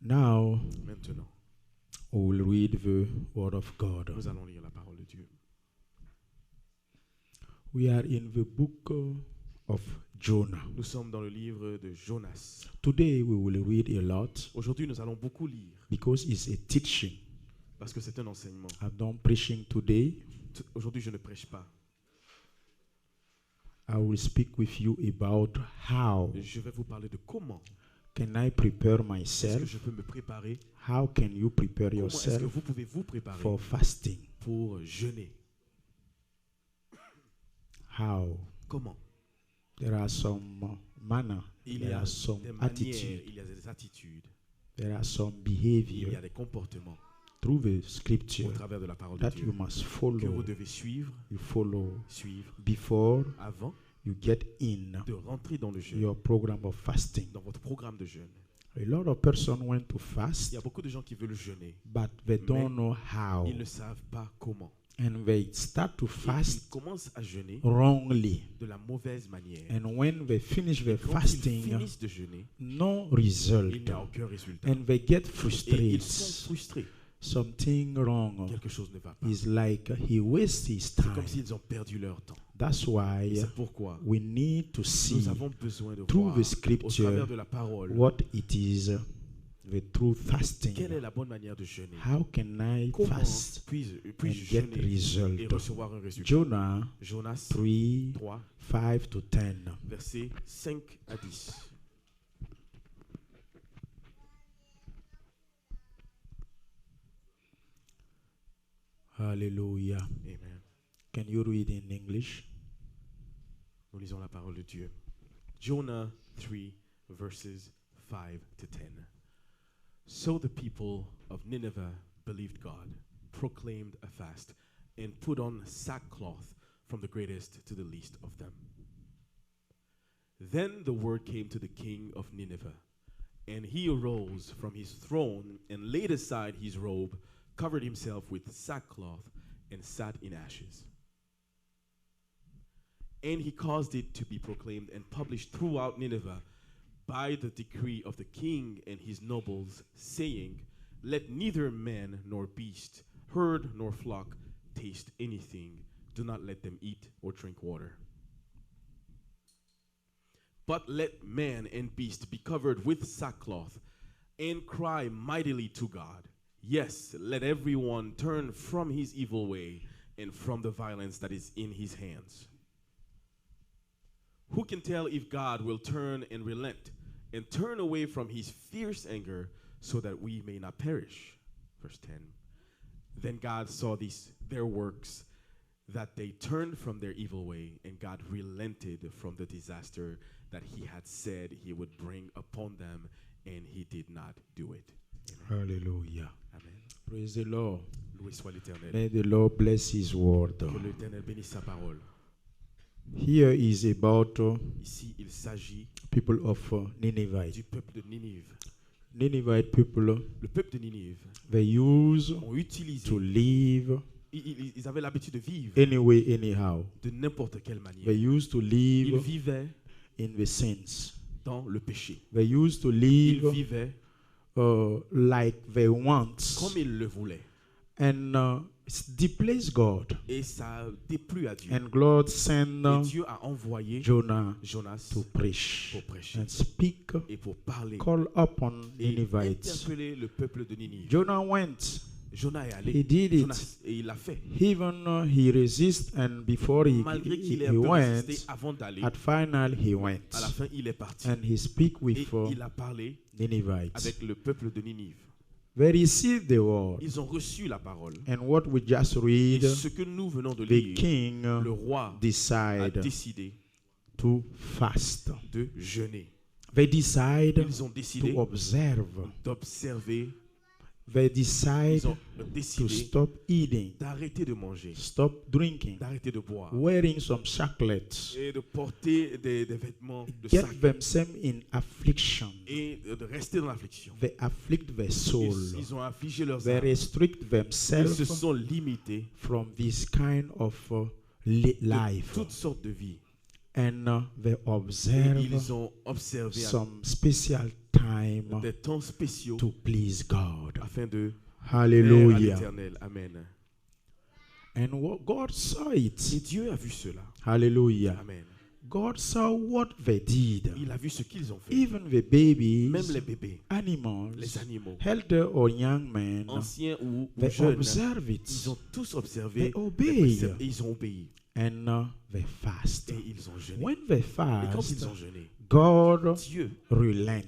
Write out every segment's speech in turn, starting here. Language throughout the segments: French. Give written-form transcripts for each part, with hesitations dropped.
Now, Maintenant, we will read the Word of God. nous allons lire la parole de Dieu. We are in the book of Jonah. Nous sommes dans le livre de Jonas. Today, we will read a lot Aujourd'hui, nous allons beaucoup lire because it's a teaching. parce que c'est un enseignement. I'm not preaching today. Aujourd'hui, je ne prêche pas. I will speak with you about how Je vais vous parler de comment can I prepare est-ce que myself. je peux me préparer. How can you prepare Comment est-ce que yourself vous pouvez vous préparer for fasting? pour jeûner. How? Comment? There are some manner, Il y there a are some des manières, attitude, il y a des attitudes, there are some il y behavior a des comportements through the au scripture travers de la parole de that you Dieu must que vous follow. devez suivre You follow before before you get in de rentrer dans le jeûne, your program of fasting. dans votre programme de jeûne. A lot of persons want to Il fast, y a beaucoup de gens qui veulent jeûner. but they don't know how, Ils ne savent pas comment. and they start to Et ils fast commencent à jeûner wrongly. de la mauvaise manière. And when they finish their Quand ils fasting, finissent de jeûner, no il result, n'y a aucun résultat. and they get Et ils frustrated. sont frustrés. Something wrong Quelque chose ne va pas. is like he wastes his C'est time. comme s'ils ont perdu leur temps. That's Et why c'est pourquoi we need to see nous avons besoin de through voir the au scripture travers de la parole what it is, the true fasting. quelle est la bonne manière de jeûner. How can I Comment fast puis-je and get jeûner et result? recevoir un résultat. Jonah Jonas 3, 3, 5 to 10. versets 5 à 10. Hallelujah. Amen. Can you read in English? Nous lisons la parole de Dieu. Jonah 3, verses 5 to 10. So the people of Nineveh believed God, proclaimed a fast, and put on sackcloth from the greatest to the least of them. Then the word came to the king of Nineveh, and he arose from his throne and laid aside his robe, covered himself with sackcloth, and sat in ashes. And he caused it to be proclaimed and published throughout Nineveh by the decree of the king and his nobles, saying, Let neither man nor beast, herd nor flock taste anything. Do not let them eat or drink water. But let man and beast be covered with sackcloth and cry mightily to God. Yes, let everyone turn from his evil way and from the violence that is in his hands. Who can tell if God will turn and relent and turn away from his fierce anger so that we may not perish? Verse 10. Then God saw their works, that they turned from their evil way, and God relented from the disaster that he had said he would bring upon them, and he did not do it. Amen. Hallelujah. Amen. Praise the Lord. Loué soit l'Éternel. May the Lord bless his word. Que l'Éternel bénisse sa parole. Here is about Ici, il s'agit people of Nineveh. du peuple de Ninive. Ninevite people, Le peuple de Ninive they used ont utilisé, to live ils avaient l'habitude de vivre anyway, anyhow. de n'importe quelle They manière. used to Ils live vivaient in the sins. dans le péché. They used to Ils live vivaient like they want. comme ils le voulaient. And it displeased God. Et ça déplut à Dieu. And God Et sent Dieu a envoyé Jonah Jonas to preach pour prêcher and speak, et pour parler call upon et Ninevites. interpeller le peuple de Ninive. Jonah went. Jonas est allé. He did it. Jonas, et il l'a fait. Even he resist, and before Malgré qu'il ait un peu went, résisté avant d'aller, at final he went. à la fin, il est parti. And he speak Et with il a parlé Ninevites. avec le peuple de Ninive. They received the word. Ils ont reçu la parole. And what we just Et read, ce que nous venons de the lire, king le roi a decide décidé to fast. de jeûner. They decide Ils ont décidé to observe. d'observer. They Ils decide ont to décidé stop eating, d'arrêter de manger, stop drinking, d'arrêter de boire wearing some chocolates, et de porter des vêtements de get sac themselves in affliction. et de rester dans l'affliction. They afflict their soul. Ils ont affligé leurs They âmes. restrict Ils se themselves sont limités from this kind of de life. toutes sortes de vies. And they Et observe ils ont observé some special time des temps spéciaux to please God. afin de plaire à Hallelujah. l'Éternel. Amen. And God saw Et it. Dieu a vu cela. Hallelujah. Amen. God saw what they did. Il a vu ce qu'ils ont fait. Even the babies, Même les bébés, animals, les animaux, elder or young men, anciens ou they jeunes, observe ils it ont tous observé They obey. et ils ont obéi. and they fast. Et ils ont jeûné. When they Et quand fast, ils ont jeûné, God Dieu relents.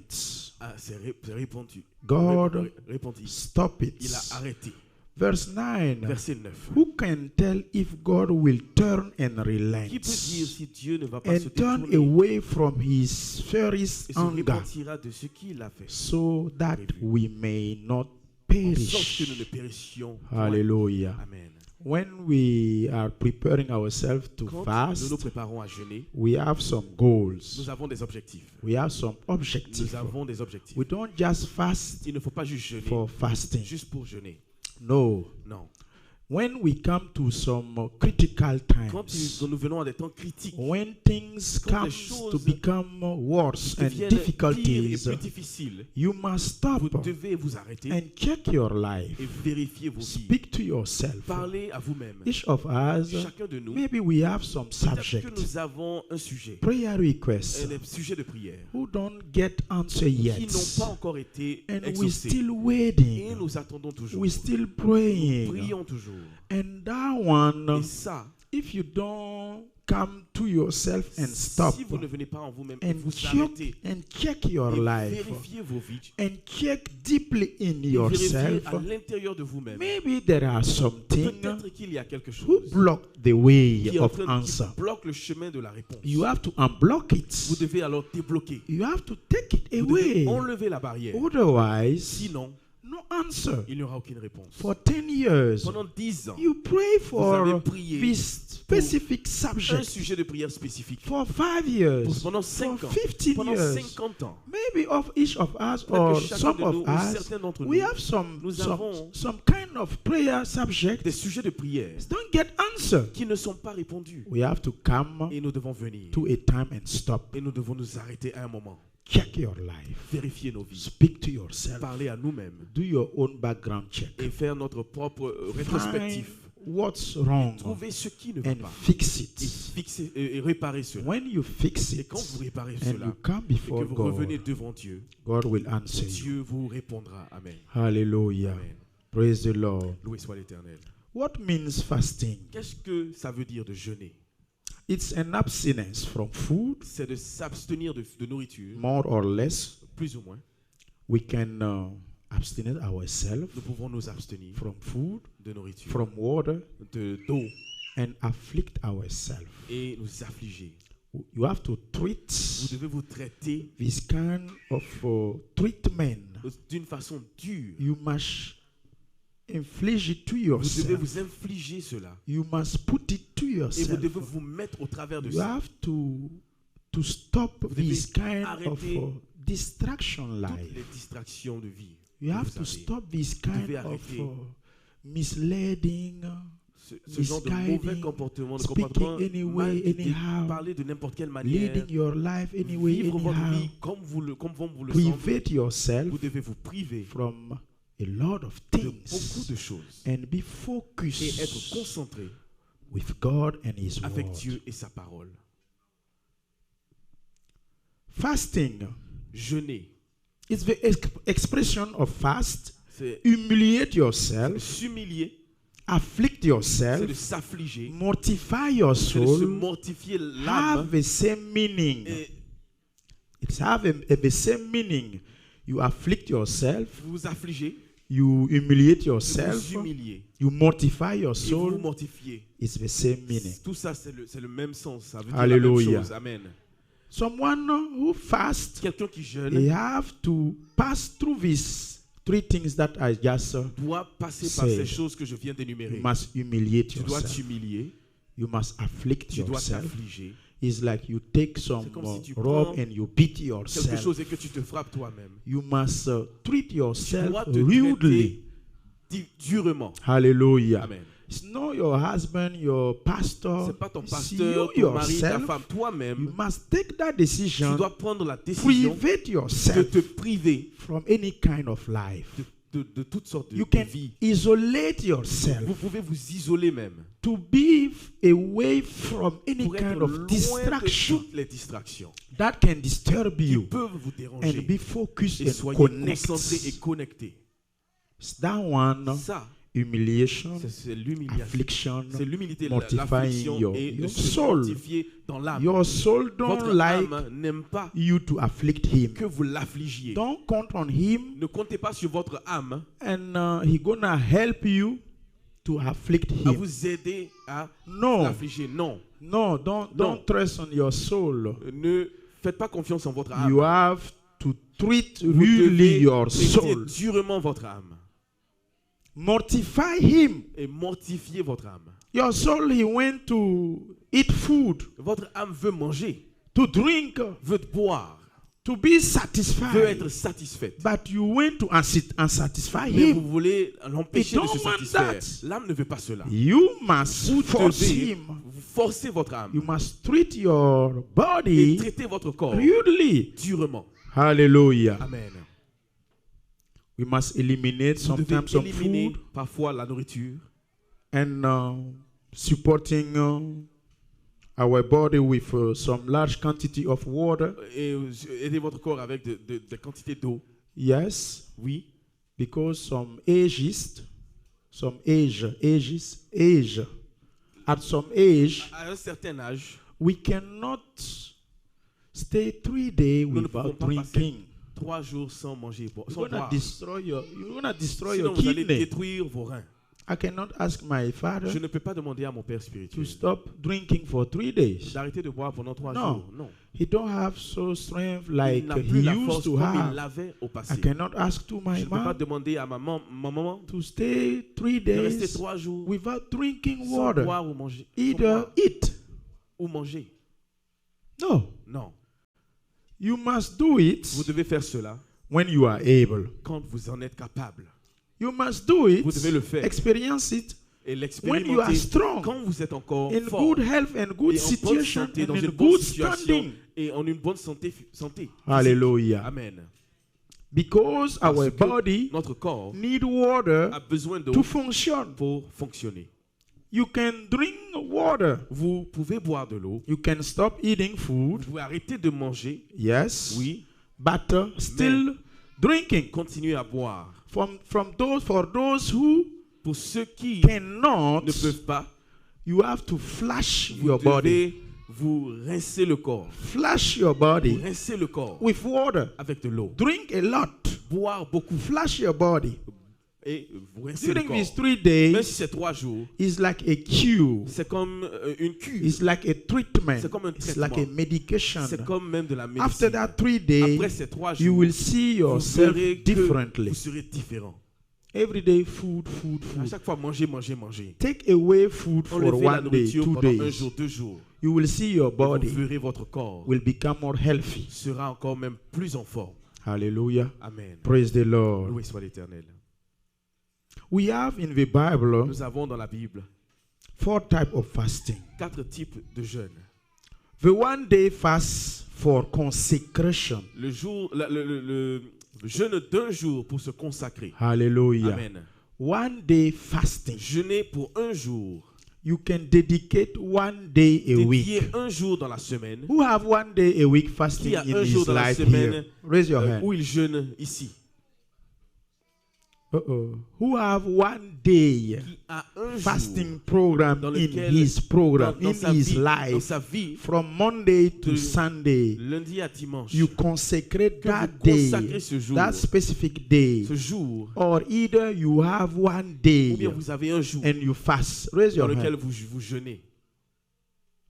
s'est répandu. God Répandu. stop it. Il a arrêté. Verse 9. Verset 9. Who can tell if God will turn and relent Qui peut dire si Dieu ne va pas se and turn détourner away from his furious et se anger repentira de ce qu'il a fait, so that we may not en sorte que nous ne perish? périssions point. Hallelujah. Amen. When we are preparing ourselves to Quand nous nous fast, préparons à jeûner, we have some goals. nous avons des objectifs. We have some Nous objectives. avons des objectifs. We don't just fast Il ne faut pas juste jeûner, for fasting. juste pour jeûner. No. Non. When we come to some critical Quand times, nous venons à des temps critiques, when things Quand come les to choses become worse and deviennent pires et difficulties, plus difficiles, you must stop vous devez vous arrêter and check your life. et vérifier vos vies. Speak to yourself. Parlez à vous-même. Each of us, Chacun de nous, maybe we have some peut-être que subject, nous avons un sujet, prayer requests des sujets de prière, who don't get answer yet, qui n'ont pas encore été and we exaucés. still Et waiting. nous attendons toujours. We still Nous praying. prions toujours. And that one, Et ça, if you don't come to yourself and stop si vous ne venez pas en vous-même, and vous check arrêtez and check your et life vérifiez vos vies, and check deeply in et vérifiez yourself, à l'intérieur de vous-même. maybe there are something Peut-être qu'il y a quelque who chose block the way qui est en of train answer. qui bloque le chemin de la réponse. You have to unblock Vous it. devez alors débloquer. You have to take it Vous devez away. enlever la barrière. Otherwise, Sinon, no answer. il n'y aura aucune réponse. For 10 years, Pendant 10 ans, you pray avez for prié this specific un subject. sujet de prière spécifique. For 5 years, Pendant for 5 ans, 15 pendant years, 50 ans, maybe of each of us peut-être or que chacun some de of nous, ou us, certains d'entre we nous, have nous avons some kind of prayer subject des sujets de prière don't get answer. qui ne sont pas répondus. We have to come Et nous devons venir. to a time and stop. Et nous devons nous arrêter à un moment. Check your life. Vérifier nos vies. Speak to yourself. Parler à nous-mêmes. Do your own background check. Et faire notre propre Find rétrospectif. what's wrong Trouver ce qui ne va and pas. fix Et it. fixer et réparer cela. When you fix Et it quand vous réparez and cela, you come et que before vous revenez God, devant Dieu, God will answer you. Dieu vous répondra. Amen. Hallelujah. Amen. Praise the Lord. Loué soit l'Éternel. What means fasting? Qu'est-ce que ça veut dire de jeûner? It's an abstinence from food, C'est de s'abstenir de nourriture, more or less. plus ou moins. We can abstain ourselves Nous pouvons nous abstenir from food, de nourriture, from water, d'eau, and afflict ourselves. et nous affliger. You have to Vous treat devez vous traiter this kind of treatment. d'une façon dure. You must inflict it to Vous devez yourself. vous infliger cela. You must put it to Et vous yourself. devez vous mettre au travers de You ça. have to stop Vous devez this kind of arrêter distraction Toutes life. les distractions de vie. You que have vous to avez. stop this Vous kind devez of arrêter. misleading, Ce genre de mauvais misguiding, comportement, de speaking comportement anyway, mal guidé, anyhow, parler de n'importe quelle manière, leading your life anyway, vivre votre anyhow. vie comme vous le semblez. Private yourself Vous devez vous priver from a lot of de beaucoup things de choses and be et être focused concentré with God and His avec Word. Dieu et sa parole. Fasting Jeûner, is the expression of fast. c'est Humiliate yourself, s'humilier, afflict c'est de yourself, s'affliger, mortify your c'est de se soul, mortifier l'âme have the same meaning. et It's have the same meaning. You afflict yourself, vous affliger, you humiliate vous yourself, humilier you mortify your et vous soul. mortifier. It's the same meaning. Tout ça, c'est le même sens. Ça veut dire Alléluia. la même chose. Amen. Someone who fasts, Quelqu'un qui jeûne they have to pass through these three things that I just doit passer par Say. ces choses que je viens you d'énumérer. must humiliate Tu dois yourself. t'humilier, You must afflict tu dois yourself. t'affliger. It's like you take some C'est comme si tu rope prends and you beat Quelque yourself. chose et que tu te frappes toi-même. You must treat Tu yourself dois te rudely. traiter durement. Hallelujah. Amen. It's not your husband, your pastor. C'est pas ton It's pasteur, you ton mari, ta yourself. femme, You toi-même. must take that Tu decision. dois prendre la décision Private de yourself te priver from any kind of life. de toutes sortes You de can vies. isolate yourself Vous pouvez vous isoler même to be away from any pour être kind loin of de distraction toutes les distractions that can disturb qui you peuvent vous and déranger. be focused Et and soyez connect. concentrés et connectés. That one, Ça, humiliation, c'est l'humiliation. affliction, C'est l'humilité, mortifying l'affliction et de your se soul. mortifier dans l'âme. Your soul don't Votre like âme n'aime pas you to afflict him. que vous l'affligiez. Don't count on him, Ne comptez pas sur votre âme and he gonna help you to afflict à him. vous aider à No, l'affliger. Non. no, don't trust on your soul. Ne faites pas confiance en votre âme. You have to treat Vous really devez your traiter soul. durement votre âme Mortify him. et mortifier votre âme. Your soul, he went to eat food, Votre âme veut manger, to drink, veut boire, to be veut satisfied. être satisfaite. But you went to unsatisfy Mais vous him. voulez l'empêcher You de se don't want satisfaire. that. L'âme ne veut pas cela. You must Vous force devez him. vous forcer votre âme You must treat your et body traiter votre corps rudely. durement. Hallelujah. Amen. We must eliminate Vous devez sometimes some éliminer food parfois la nourriture and supporting our body with some large quantity of water. et aider votre corps avec des quantités d'eau. Yes, Oui, because some age, at some age, à un certain âge, we cannot stay 3 days nous ne without pouvons pas passer drinking. 3 jours sans manger et boire. You're Sans gonna boire. destroy your Sinon, vous allez kidney. détruire vos reins. I cannot ask my father Je ne peux pas demander à mon père to spirituel stop drinking for 3 days. d'arrêter de boire pendant 3 Non. jours. Non. He don't have so strength Il like n'a he plus la used force to comme il have. l'avait au I passé. cannot ask to Je my ne peux pas mom demander à ma maman to stay 3 de rester days 3 jours without drinking sans water. boire ou manger. Sans Either boire eat. ou manger. No. Non. You must do it Vous devez faire cela when you are able. quand vous en êtes capable. You must do it. Vous devez le faire. Experience it Et when you are l'expérimenter strong, quand vous êtes encore in fort good health and good et en bonne situation santé, and dans in une bonne good situation standing. et en une bonne santé. Hallelujah. Amen. Because Parce our que body notre corps need water a besoin d'eau to function. pour fonctionner. You can drink water. Vous pouvez boire de l'eau, You can stop eating vous food. pouvez arrêter de manger, Yes. oui, But still drinking. continuer à boire. For those who Pour ceux qui cannot, ne peuvent pas, you have to flush vous your body. devez vous rincer le corps. Flush your Vous body rincez le corps with water. avec de l'eau. Drink a lot. Boire beaucoup Flush your body. et vous rincez le During corps. these 3 Même si days, c'est 3 jours, it's like a cure. c'est comme une cure. It's like a treatment. C'est comme un It's like a traitement. medication. C'est comme même de la After médecine. that 3 days, Après ces 3 you jours, will see vous yourself verrez que differently. vous serez différent. Every day, food. À chaque fois, manger, manger, manger. Take away food for Enlevez la 1 day, nourriture 2 pendant un days. jour, 2 jours. You will see your Et body vous verrez votre corps will become more healthy. sera encore même plus en forme. Hallelujah. Amen. Praise the Lord. Loué soit l'Éternel. We have in the Bible Nous avons dans la Bible 4 types of fasting. 4 types de jeûnes. The 1 day fast for consecration. Le jeûne d'un jour pour se consacrer. Hallelujah. Amen. 1 day fasting. Jeûner pour un jour. You can dedicate 1 day a week. Dédier un jour dans la semaine. Who have 1 day a week fasting Qui a in un jour his dans la life semaine here? Raise your hand. où il jeûne ici. Who have 1 day Qui a un fasting jour program dans in lequel, his program, dans in sa his vie, dans life, sa vie, from Monday to de Sunday, lundi à dimanche, you consecrate que that vous day, consacrez ce jour, that specific day, ce jour, or either you have 1 ou day bien vous avez un jour and you fast. Raise dans your lequel hand. vous jeûnez.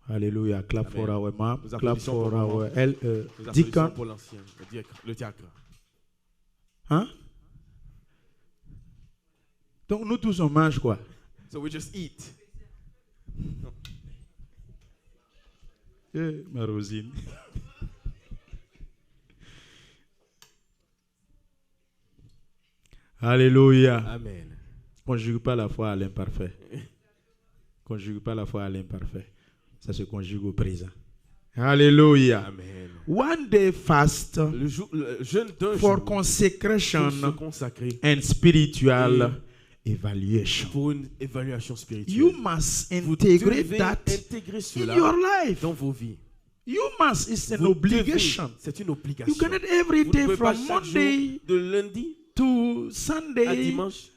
Hallelujah. Clap Amen. for our mom. Nous Clap applaudissons for pour maman. our Nous applaudissons deacon. pour l'ancien, le diacre. Hein? Donc nous tous on mange quoi? So we just eat. Ma Rosine. Alléluia. Amen. Conjugue pas la foi à l'imparfait. conjugue pas la foi à l'imparfait. Ça se conjugue au présent. Hallelujah. Amen. One day fast Le jeûne d'un for jour consecration pour se consacrer and spiritual evaluation. pour une évaluation spirituelle. You must Vous integrate devez that intégrer in cela your life. dans vos vies. You must. It's an Vous devez, obligation. c'est une obligation. You cannot every Vous ne day pouvez pas from chaque jour, Monday de lundi to à Sunday dimanche,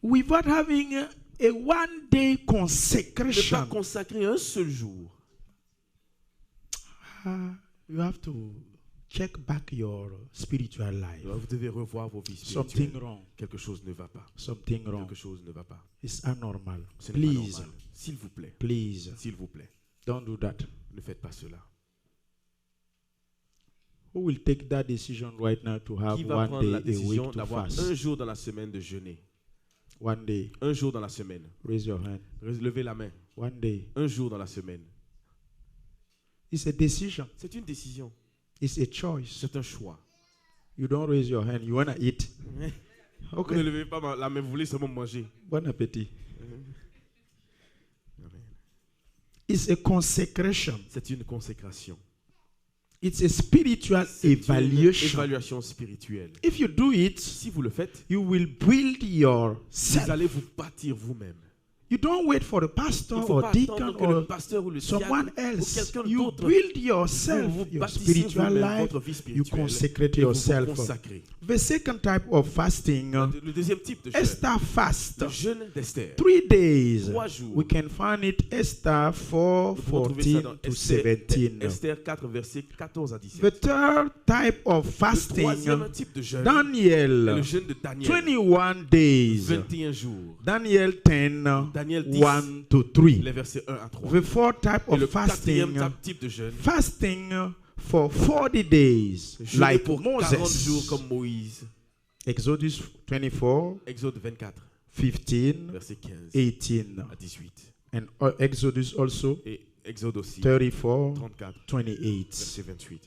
without having a one day ne pas consecration. consacrer un seul jour. You have to check back your spiritual life. Vous devez revoir vos vies Something spirituelles. wrong. Quelque chose ne va pas. Something wrong. Quelque chose ne va pas. It's abnormal. Ce n'est pas Please, normal. S'il vous plaît, please, s'il vous plaît, don't do that. ne faites pas cela. Who will take that decision right now to have Qui va one prendre la day a décision week to d'avoir un fast? jour dans la semaine de jeûner? One day. Un jour dans la semaine. Raise your hand. Levez la main. One day. Un jour dans la semaine. It's a decision. C'est une décision. It's a choice. C'est un choix. You don't raise your hand. You want to eat. Vous ne Okay. levez pas la main, vous voulez seulement manger. Bon appétit. Amen. It's a consecration. C'est une consécration. It's a spiritual C'est une evaluation. évaluation spirituelle. If you do it, Si vous le faites, you will build vous yourself. allez vous bâtir vous-même. You don't wait for the Il pastor ne faut or pas deacon attendre que le or pasteur ou le someone diacre ou else. quelqu'un You d'autre build yourself, vous your bâtissez spiritual vous-même life. votre vie You spirituelle consecrate et vous vous yourself. consacrez. The second type of fasting, Le deuxième type de jeûne, Esther fast. le jeûne d'Esther. 3 days. 3 jours. We can find it Esther 4, Nous pouvons trouver ça 14 dans to Esther, 17. Esther 4, versets 14 à 17. The third type of Le fasting, troisième type de jeûne est Daniel, le jeûne de Daniel. 21 days. 21 jours. Daniel 10, Daniel 10, 1 to 3. les versets 1 à 3. The fourth type Et le of quatrième fasting, type de jeûne, fasting for 40 days, jeûner like pour 40 jours Moses. comme Moïse. Exodus 24, Exode 24, 15, verset 15 18. à 18. And Exodus also Et Exode aussi, 34, 34, 28. verset 28.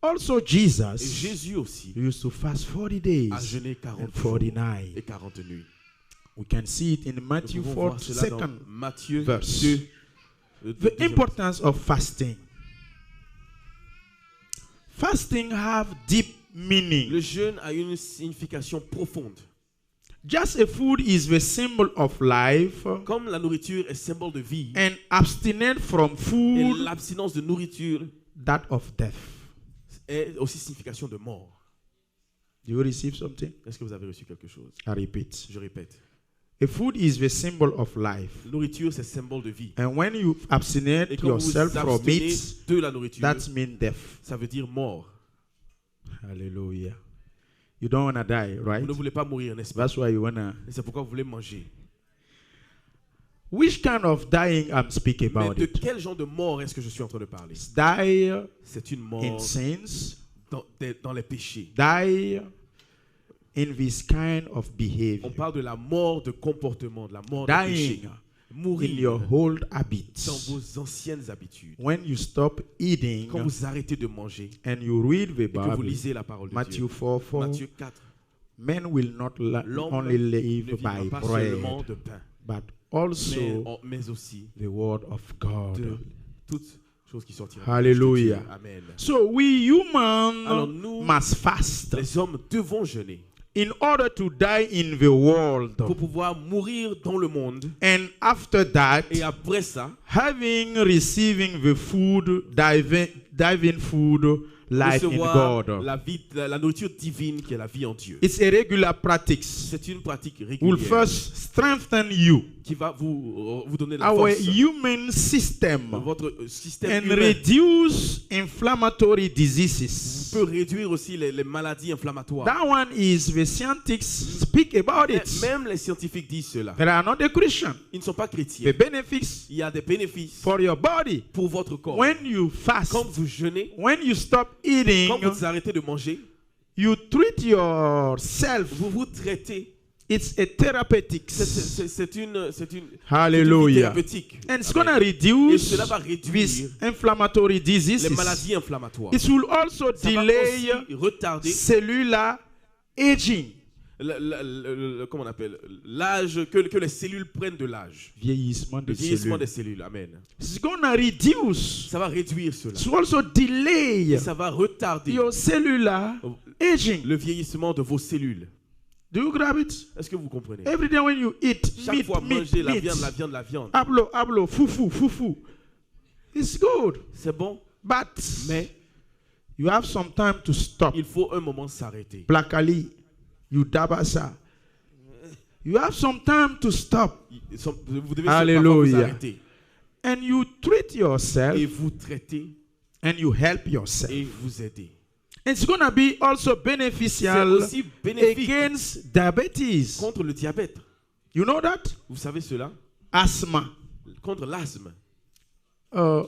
Also Et Jesus Jésus aussi used to fast 40 days a jeûné 40 and jours 49. et 40 nuits. We can see it in Nous Matthew pouvons 4, voir cela dans 2nd. Matthieu verse. 2. le The deuxième- importance of fasting. Fasting have deep meaning. Le jeûne a une signification profonde. Just a food is the symbol of life, Comme la nourriture est symbole de vie, and abstinence from et food, l'abstinence de nourriture that of death. est aussi signification de mort. Do you receive something? Est-ce que vous avez reçu quelque chose? I repeat. Je répète. A food is the symbol of life. La nourriture, c'est symbole de vie. And when you abstinate Et quand vous yourself from abstenez it, de la nourriture, that means death. ça veut dire mort. Hallelujah. You don't want to die, right? Vous ne voulez pas mourir, n'est-ce pas? That's why you want to. Et c'est pourquoi vous voulez manger. Which kind of dying I'm speaking Mais about de it? quel genre de mort est-ce que je suis en train de parler? Die C'est une in mort sins, dans les péchés. die in this kind of On behavior, parle de la mort de comportement, de la mort de péché. dying in Mourir your old dans habits. vos anciennes habitudes. When you stop eating Quand vous arrêtez de manger and you read the et que vous Bible, lisez la parole de Matthew Dieu. 4:4, Matthieu 4. men will not L'homme only ne live vivra by pas bread, seulement de pain, but also mais aussi the word of God. de toutes choses qui sortiront. Hallelujah. Amen. So we Alors humans nous, must fast les hommes, devons jeûner in order to die in the world. pour pouvoir mourir dans le monde. And after that, Et après ça, receiving the food, divine food, life in recevoir God. la nourriture divine qui est la vie en Dieu. It's a regular practice. C'est une pratique Will régulière first strengthen you, qui va vous donner la our force, human system, votre système and humain. reduce inflammatory diseases. Peut réduire aussi les maladies inflammatoires. That one is the scientists speak about it. Même les scientifiques disent cela. They are not a Christian. Ils ne sont pas chrétiens. The benefits Il y a des bénéfices for your body. pour votre corps. When you fast, Quand vous jeûnez, when you stop eating, quand vous arrêtez de manger, you treat yourself. vous vous traitez. It's a therapeutic. C'est une Hallelujah. thérapeutique. And it's Amen. going to Et reduce cela va réduire these inflammatory diseases. les maladies inflammatoires. It will also Ça va delay aussi retarder cellular aging. comment on appelle, l'âge, que les cellules prennent de l'âge. Vieillissement Le des vieillissement cellules. des cellules. Amen. It's gonna reduce. Ça va réduire cela. To also delay Et ça va retarder your cellular aging. le vieillissement de vos cellules. Do you grab it? Est-ce que vous comprenez? Every day when you eat Chaque meat, fois meat, manger la meat. viande, la viande, la viande. Hablo, fufu, fufu. It's good. C'est bon, But mais you have some time to stop. il faut un moment s'arrêter. Black Ali, you dabasa. You have some time to stop. Vous devez Hallelujah. vous arrêter. And you treat yourself Et vous traiter and you help yourself. et vous aider. It's going to be also C'est beneficial aussi bénéfique against diabetes. contre le diabète. You know that? Vous savez cela? Asthma, Contre l'asthme,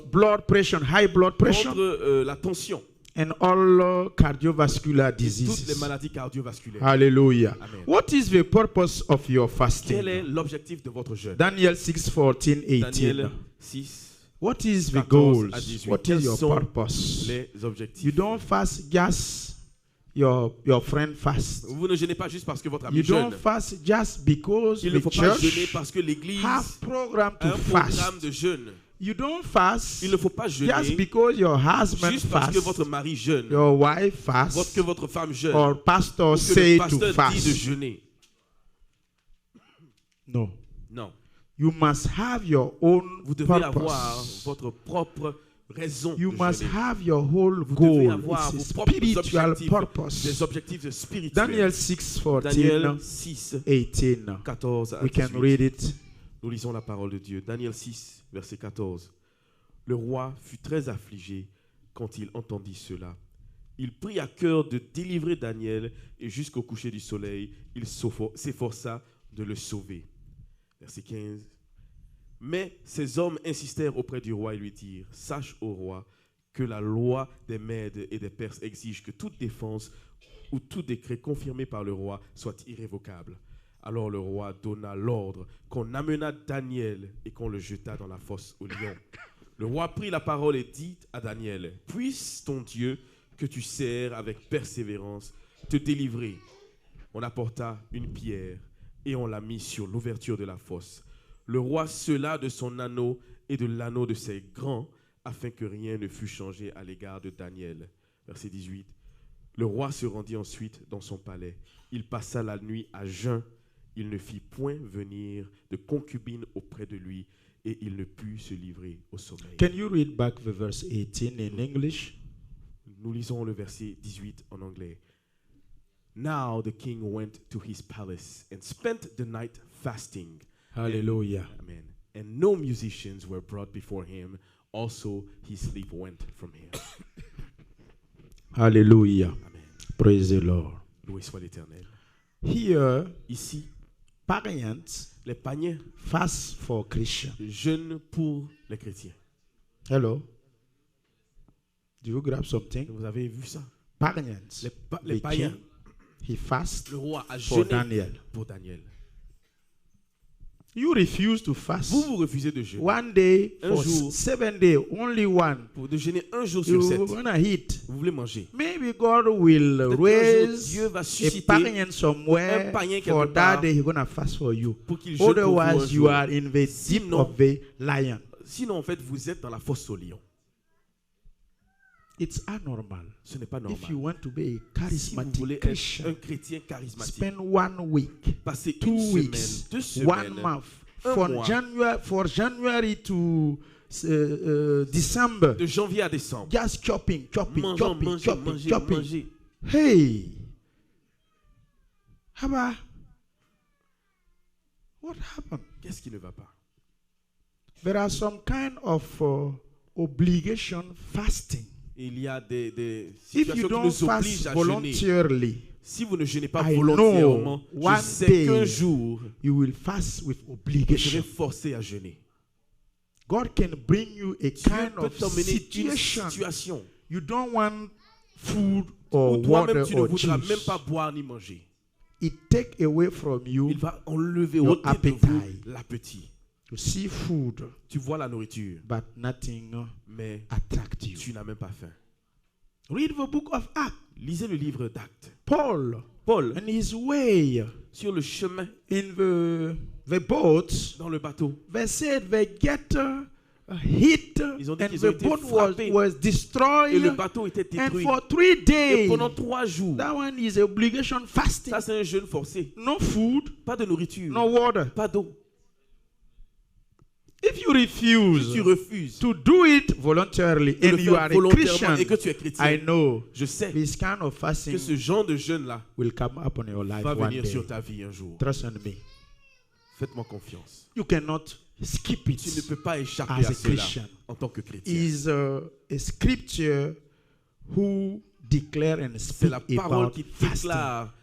blood pressure, high blood pressure, contre la tension, and all cardiovascular et toutes les diseases. maladies cardiovasculaires. Hallelujah. Amen. What is the purpose of your Quel fasting? est l'objectif de votre jeûne? Daniel 6:14, 18. Daniel 6, What is the 14 goals? à 18. What Quels is your sont purpose? les objectifs? You don't fast just your friend fast. Vous ne jeûnez pas juste parce que votre ami You jeûne. don't fast just because Il ne the faut pas jeûner church parce que l'Église have program a to un programme fast. de jeûne. You don't fast Il ne faut pas just jeûner because your husband juste parce que fast, votre mari jeûne, your wife fast, que votre femme jeûne, or pastor ou que say le to pasteur dit de fast. jeûner. No. Non. You must have your own Vous devez avoir purpose. votre propre raison You de must jeûner. have your whole Vous devez goal. avoir It's vos a propres spiritual objectifs, purpose. des objectifs spirituels. Daniel 6:14, Daniel 6, 18. 14 à We can 18. read it. Nous lisons la parole de Dieu. Daniel 6, verset 14. Le roi fut très affligé quand il entendit cela. Il prit à cœur de délivrer Daniel et jusqu'au coucher du soleil, il s'efforça de le sauver. Verset 15. Mais ces hommes insistèrent auprès du roi et lui dirent: Sache, ô roi, que la loi des Mèdes et des Perses exige que toute défense ou tout décret confirmé par le roi soit irrévocable. Alors le roi donna l'ordre qu'on amenât Daniel et qu'on le jetât dans la fosse aux lions. Le roi prit la parole et dit à Daniel: Puisse ton Dieu, que tu sers avec persévérance, te délivrer. On apporta une pierre et on la mit sur l'ouverture de la fosse. Le roi scella de son anneau et de l'anneau de ses grands, afin que rien ne fût changé à l'égard de Daniel. Verset 18. Le roi se rendit ensuite dans son palais. Il passa la nuit à jeun. Il ne fit point venir de concubine auprès de lui, et il ne put se livrer au sommeil. Can you read back the verse 18 in English? Nous lisons le verset 18 en anglais. Now the king went to his palace and spent the night fasting. Hallelujah. Amen. And no musicians were brought before him. Also his sleep went from him. Hallelujah. Amen. Praise the Lord. Loué soit l'Éternel. Here, Ici, parents les païens fast for Christians. jeûnent pour les chrétiens. Hello. Do you grab something? Vous avez vu ça? Parents, Les the païens, king, he fast le roi a for jeûné Daniel. pour Daniel. You refuse to fast. Vous refusez de jeûner. One day Un for jour. 7 days, only one. Pour de jeûner un jour You sur 7. wanna eat. Vous voulez manger. Maybe God will Peut-être qu'un jour, raise Dieu va a susciter pagan somewhere un païen quelque for part that day. He's gonna fast for you. pour qu'il jeûne pour vous un Otherwise, you jour. are in the deep Sinon- of the lion. Sinon, en fait, vous êtes dans la fosse au lion. It's abnormal. Ce n'est pas If you normal. want to be a Si vous charismatic voulez être Christian, un chrétien charismatique, spend 1 week, passez 2 une weeks, semaine, 2 1 semaines, month, un from mois. January to December. de janvier à décembre. Just chopping. Manger. Hey, Haba, what happened? Qu'est-ce qui ne va pas? There are some kind of obligation fasting. Il y a des If you situations qui don't nous fast obligent à jeûner. voluntarily, Si vous ne jeûnez pas I volontairement, know one je sais day qu'un jour, you will fast with vous serez obligation. forcé à jeûner. God can bring you a Dieu kind peut of t'emmener une situation. situation You don't want food où or toi-même water tu ne or voudras même juice. pas boire ni manger. It take away from you Il va enlever your ôter de vous appetite. l'appétit. to see food, Tu vois la nourriture, but nothing mais attract you. tu n'as même pas faim. Read the book of Acts. Lisez le livre d'Actes. Paul, Paul, on his way sur le chemin, in the boat, dans le bateau, they said they get hit ils ont dit and qu'ils ont the été boat frappés was et le destroyed. bateau était And détruit. for 3 Et days, pendant 3 jours, that one is obligation fasting. ça c'est un jeûne forcé. No food, Pas de nourriture, no water. pas d'eau. If you Si refuse tu refuses to do it voluntarily de le and you faire are a volontairement et que Christian, tu es I chrétien, know je sais this kind of que fasting ce genre de jeûne-là will come upon your life va one venir day. sur ta vie un jour. Trust in me. Faites-moi confiance. You cannot skip Tu ne it. peux pas échapper As à a cela Christian. en tant que chrétien. Is a scripture who declare and C'est speak la parole about qui fasting. déclare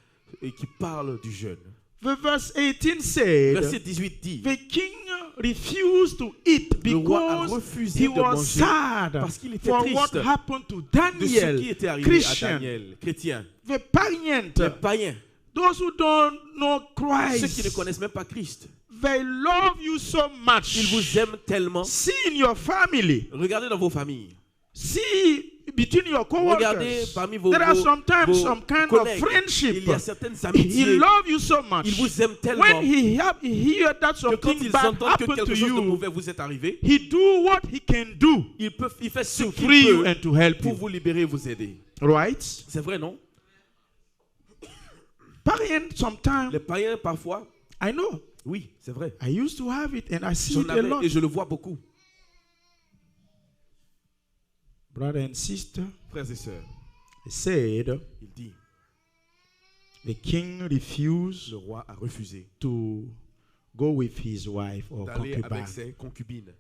et qui parle du jeûne. The verse 18 said, Verset 18 dit, the king refused to eat le roi a because refusé he de was manger sad parce qu'il était for triste what happened to de ce Daniel, qui était arrivé à Christian. Daniel, chrétien. The Les païens, païens, those who don't know ceux qui ne Christ, connaissent même pas Christ, they love you so ils much. vous aiment tellement. See in your family, Regardez dans vos familles. see between your Regardez co-workers. parmi vos, There are vos- sometimes vos some kind of collègues. friendship. Il y a certaines He amitiés. loves you so much. Ils vous aiment tellement When he hear that que quand something ils bad entendent que happened quelque to chose de you, mauvais vous est arrivé, he do what he can do il fait ce to qu'il free you peut and to help pour you. vous libérer et vous aider. Right? C'est vrai, non? Païens, sometimes, Les païens, parfois, I know. oui, c'est vrai. I used to have it and I see J'en it a lot. avais et je le vois beaucoup. Brother and sister, Frères et sœurs, he said il dit, the king refused le roi a refusé to go with his wife or d'aller concubine. avec ses concubines.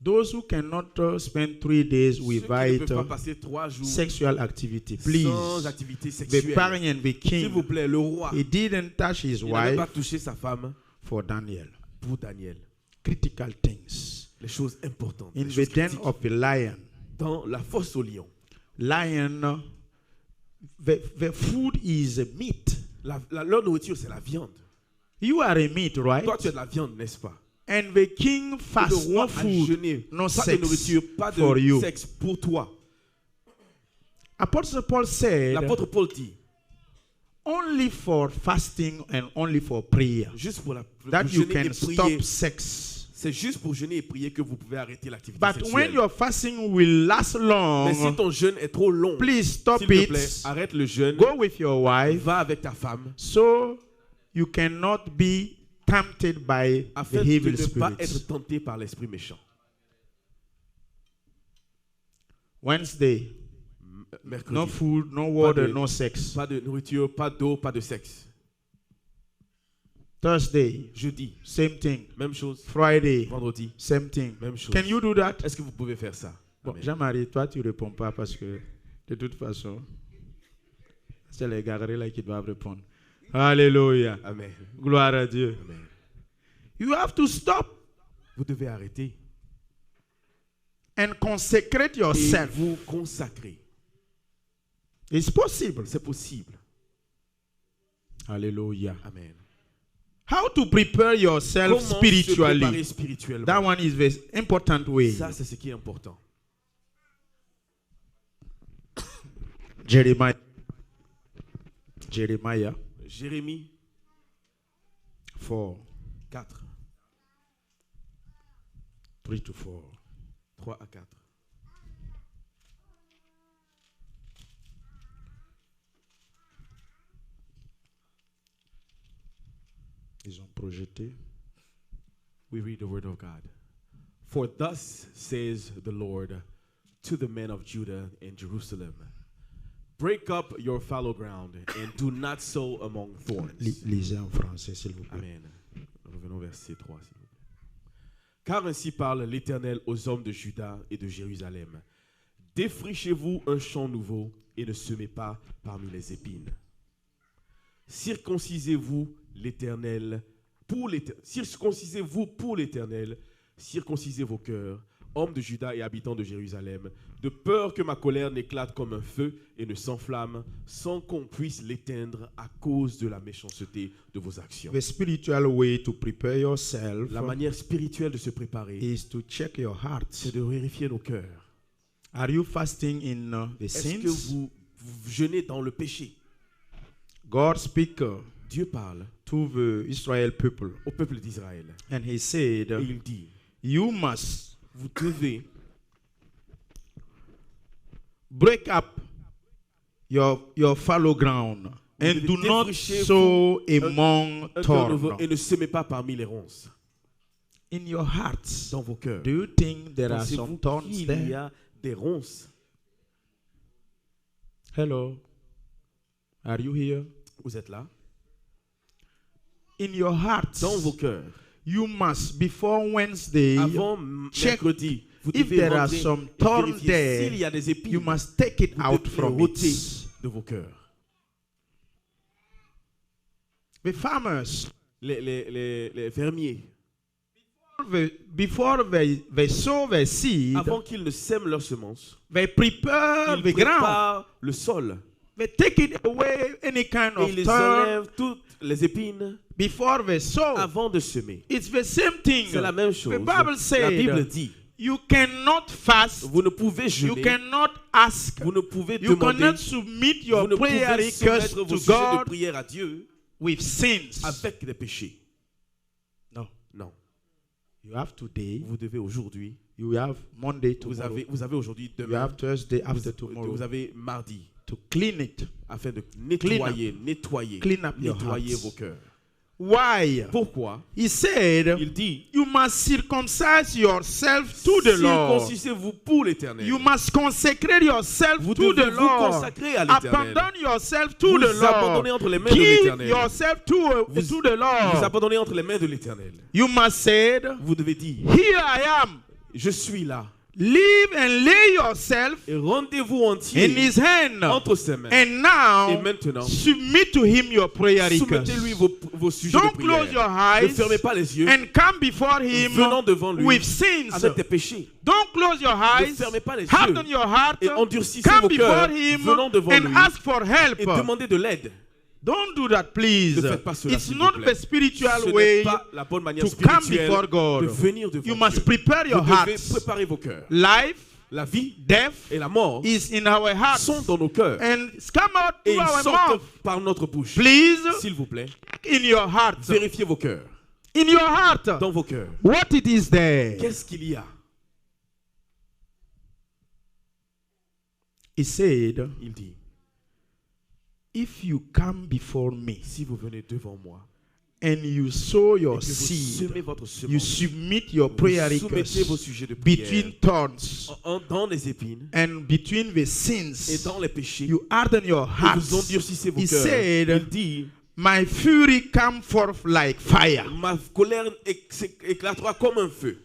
Those who cannot spend 3 days Ceux qui ne without peuvent pas passer 3 jours sexual activity, please. sans activité The sexuelle. païen, the S'il vous king, plaît, le roi, he didn't touch his il n'avait pas wife touché sa femme for Daniel. pour Daniel. Critical things. Les choses importantes. In Les the choses den critiques. of a lion, Dans la fosse au lion, lion, the food is meat. leur nourriture, c'est la viande. You are a meat, right? Toi, tu as de la viande, n'est-ce pas? And the king Le fasts roi no a food, jeûné. no Pas de sex nourriture, pas for de you. sexe pour toi. Apostle Paul said, L'apôtre Paul dit, only for fasting and only for prayer, juste pour that pour you jeûner et can prier, stop sex. c'est juste pour jeûner et prier que vous pouvez arrêter l'activité But when sexuelle. your fasting will last Mais si long, ton jeûne est trop long, please stop s'il te plaît, it. arrête le jeûne, Go with your wife va avec ta femme, so you cannot be tempted by the afin de evil ne pas spirits. être tenté par l'esprit méchant. Wednesday, Mercredi, no food, no water, de- no sex. pas de nourriture, pas d'eau, pas de sexe. Thursday, Jeudi, same thing. même chose. Friday, Vendredi, same thing. même chose. Can you do that? Est-ce que vous pouvez faire ça? Bon, Amen. Jean-Marie, toi, tu ne réponds pas parce que de toute façon, c'est les garés là qui doivent répondre. Alléluia. Amen. Gloire à Dieu. Amen. You have to stop Vous devez arrêter and consecrate et yourself. vous consacrer. It's possible. C'est possible. Hallelujah. Amen. How to prepare yourself Comment se préparer spiritually? spirituellement? That one is the important way. Ça, c'est ce qui est important. Jeremiah Jérémie 4, 4, 3 to 4. 3 à 4. Ils ont projeté. We read the word of God. For thus says the Lord to the men of Judah and Jerusalem, break up your fallow ground and do not sow among thorns. Lisez en français, s'il vous plaît. Amen. Revenons au verset 3, s'il vous plaît. Car ainsi parle l'Éternel aux hommes de Juda et de Jérusalem. Défrichez-vous un champ nouveau et ne semez pas parmi les épines. Circoncisez-vous l'Éternel pour l'Éternel. Circoncisez-vous pour l'Éternel. Circoncisez vos cœurs, hommes de Juda et habitants de Jérusalem, de peur que ma colère n'éclate comme un feu et ne s'enflamme, sans qu'on puisse l'éteindre à cause de la méchanceté de vos actions. The spiritual way to prepare yourself La manière spirituelle de se préparer, is to check your heart. c'est de vérifier nos cœurs. Are you fasting in the Est-ce que sins? vous jeûnez dans le péché? God speak Dieu parle to the Israel people, au peuple d'Israël. and he said, Et il dit, you must vous devez break up your fallow ground and devez do not défricher sow among un cœur nouveau thorns. et ne semez pas parmi les ronces. In your hearts, Dans vos cœurs, do you think there are pensez-vous some thorns qu'il y there? a des ronces? Hello, are you here? Vous êtes là? In your hearts, Dans vos cœurs, you must, before Wednesday, avant check mercredi, vous if devez there are rentrer some et thorns vérifier there, s'il y a des épines. you must take it Vous out devez from ôter it. de vos cœurs. The farmers, Les fermiers, before they sow their seed, avant qu'ils ne sèment leurs semences, they prepare ils the ground. préparent le sol They take it away, any kind et of ils thorn, enlèvent toutes les épines before they sow. avant de semer. It's the same thing. C'est la même chose. The Bible La Bible said, dit, you cannot fast, vous ne pouvez you jeûner, cannot ask, vous ne pouvez you demander, cannot submit your vous ne prayer pouvez request soumettre vos to sujets de God prière à Dieu with sins. avec des péchés. No. Non. You have today, Vous devez aujourd'hui, you have Monday, vous tomorrow, avez aujourd'hui, you demain, have Thursday, after tomorrow, vous avez mardi, to clean it. afin de nettoyer Your vos cœurs. Why? Pourquoi? He said, Il dit, you must circumcise yourself to the Lord. circoncissez-vous pour l'Éternel. You must consecrate yourself Vous to devez the vous Lord. consacrer à l'Éternel. Abandon yourself to Vous the abandonnez Lord. entre les mains de Give l'Éternel. yourself to the Vous Lord. abandonnez entre les mains de l'Éternel. You must say, Vous devez dire, here I am. je suis là. Live and lay yourself Et rendez-vous entier in his hand. entre ses mains. And now, Et maintenant, submit to him your prayer soumettez-lui requests. vos sujets de Don't close your prière. Ne eyes fermez pas les yeux. and come before him Venons devant lui with sins. avec des péchés. Don't close your eyes. fermez pas les Harden yeux. your heart. Et endurcissez Come vos before cœurs. him Venons devant and lui. ask for help. Et demandez de l'aide. Don't do that, please. Ne faites pas cela, It's s'il not vous plaît. the spiritual Ce n'est way pas la bonne manière to come spirituelle before God. de venir devant You Dieu. must prepare your Vous devez hearts. préparer vos cœurs. Life, La vie death et la mort is in our hearts. sont dans nos cœurs. And it's come out Et through ils our sortent mouth. par notre bouche. Please, S'il vous plaît, in your heart. vérifiez vos cœurs. In your heart. Dans vos cœurs. What it is there? Qu'est-ce qu'il y a? He said, Il dit, if you come before me si vous venez devant moi and you sow et your que vous seed, semez votre you semence, submit your prayer vous soumettez vos requests sujets de prière between thorns dans les épines and between the et sins. dans les péchés. You harden your Et hearts. vous endurcissez vos He cœurs. said, Il dit, my fury come forth like fire. ma colère éclatera comme un feu.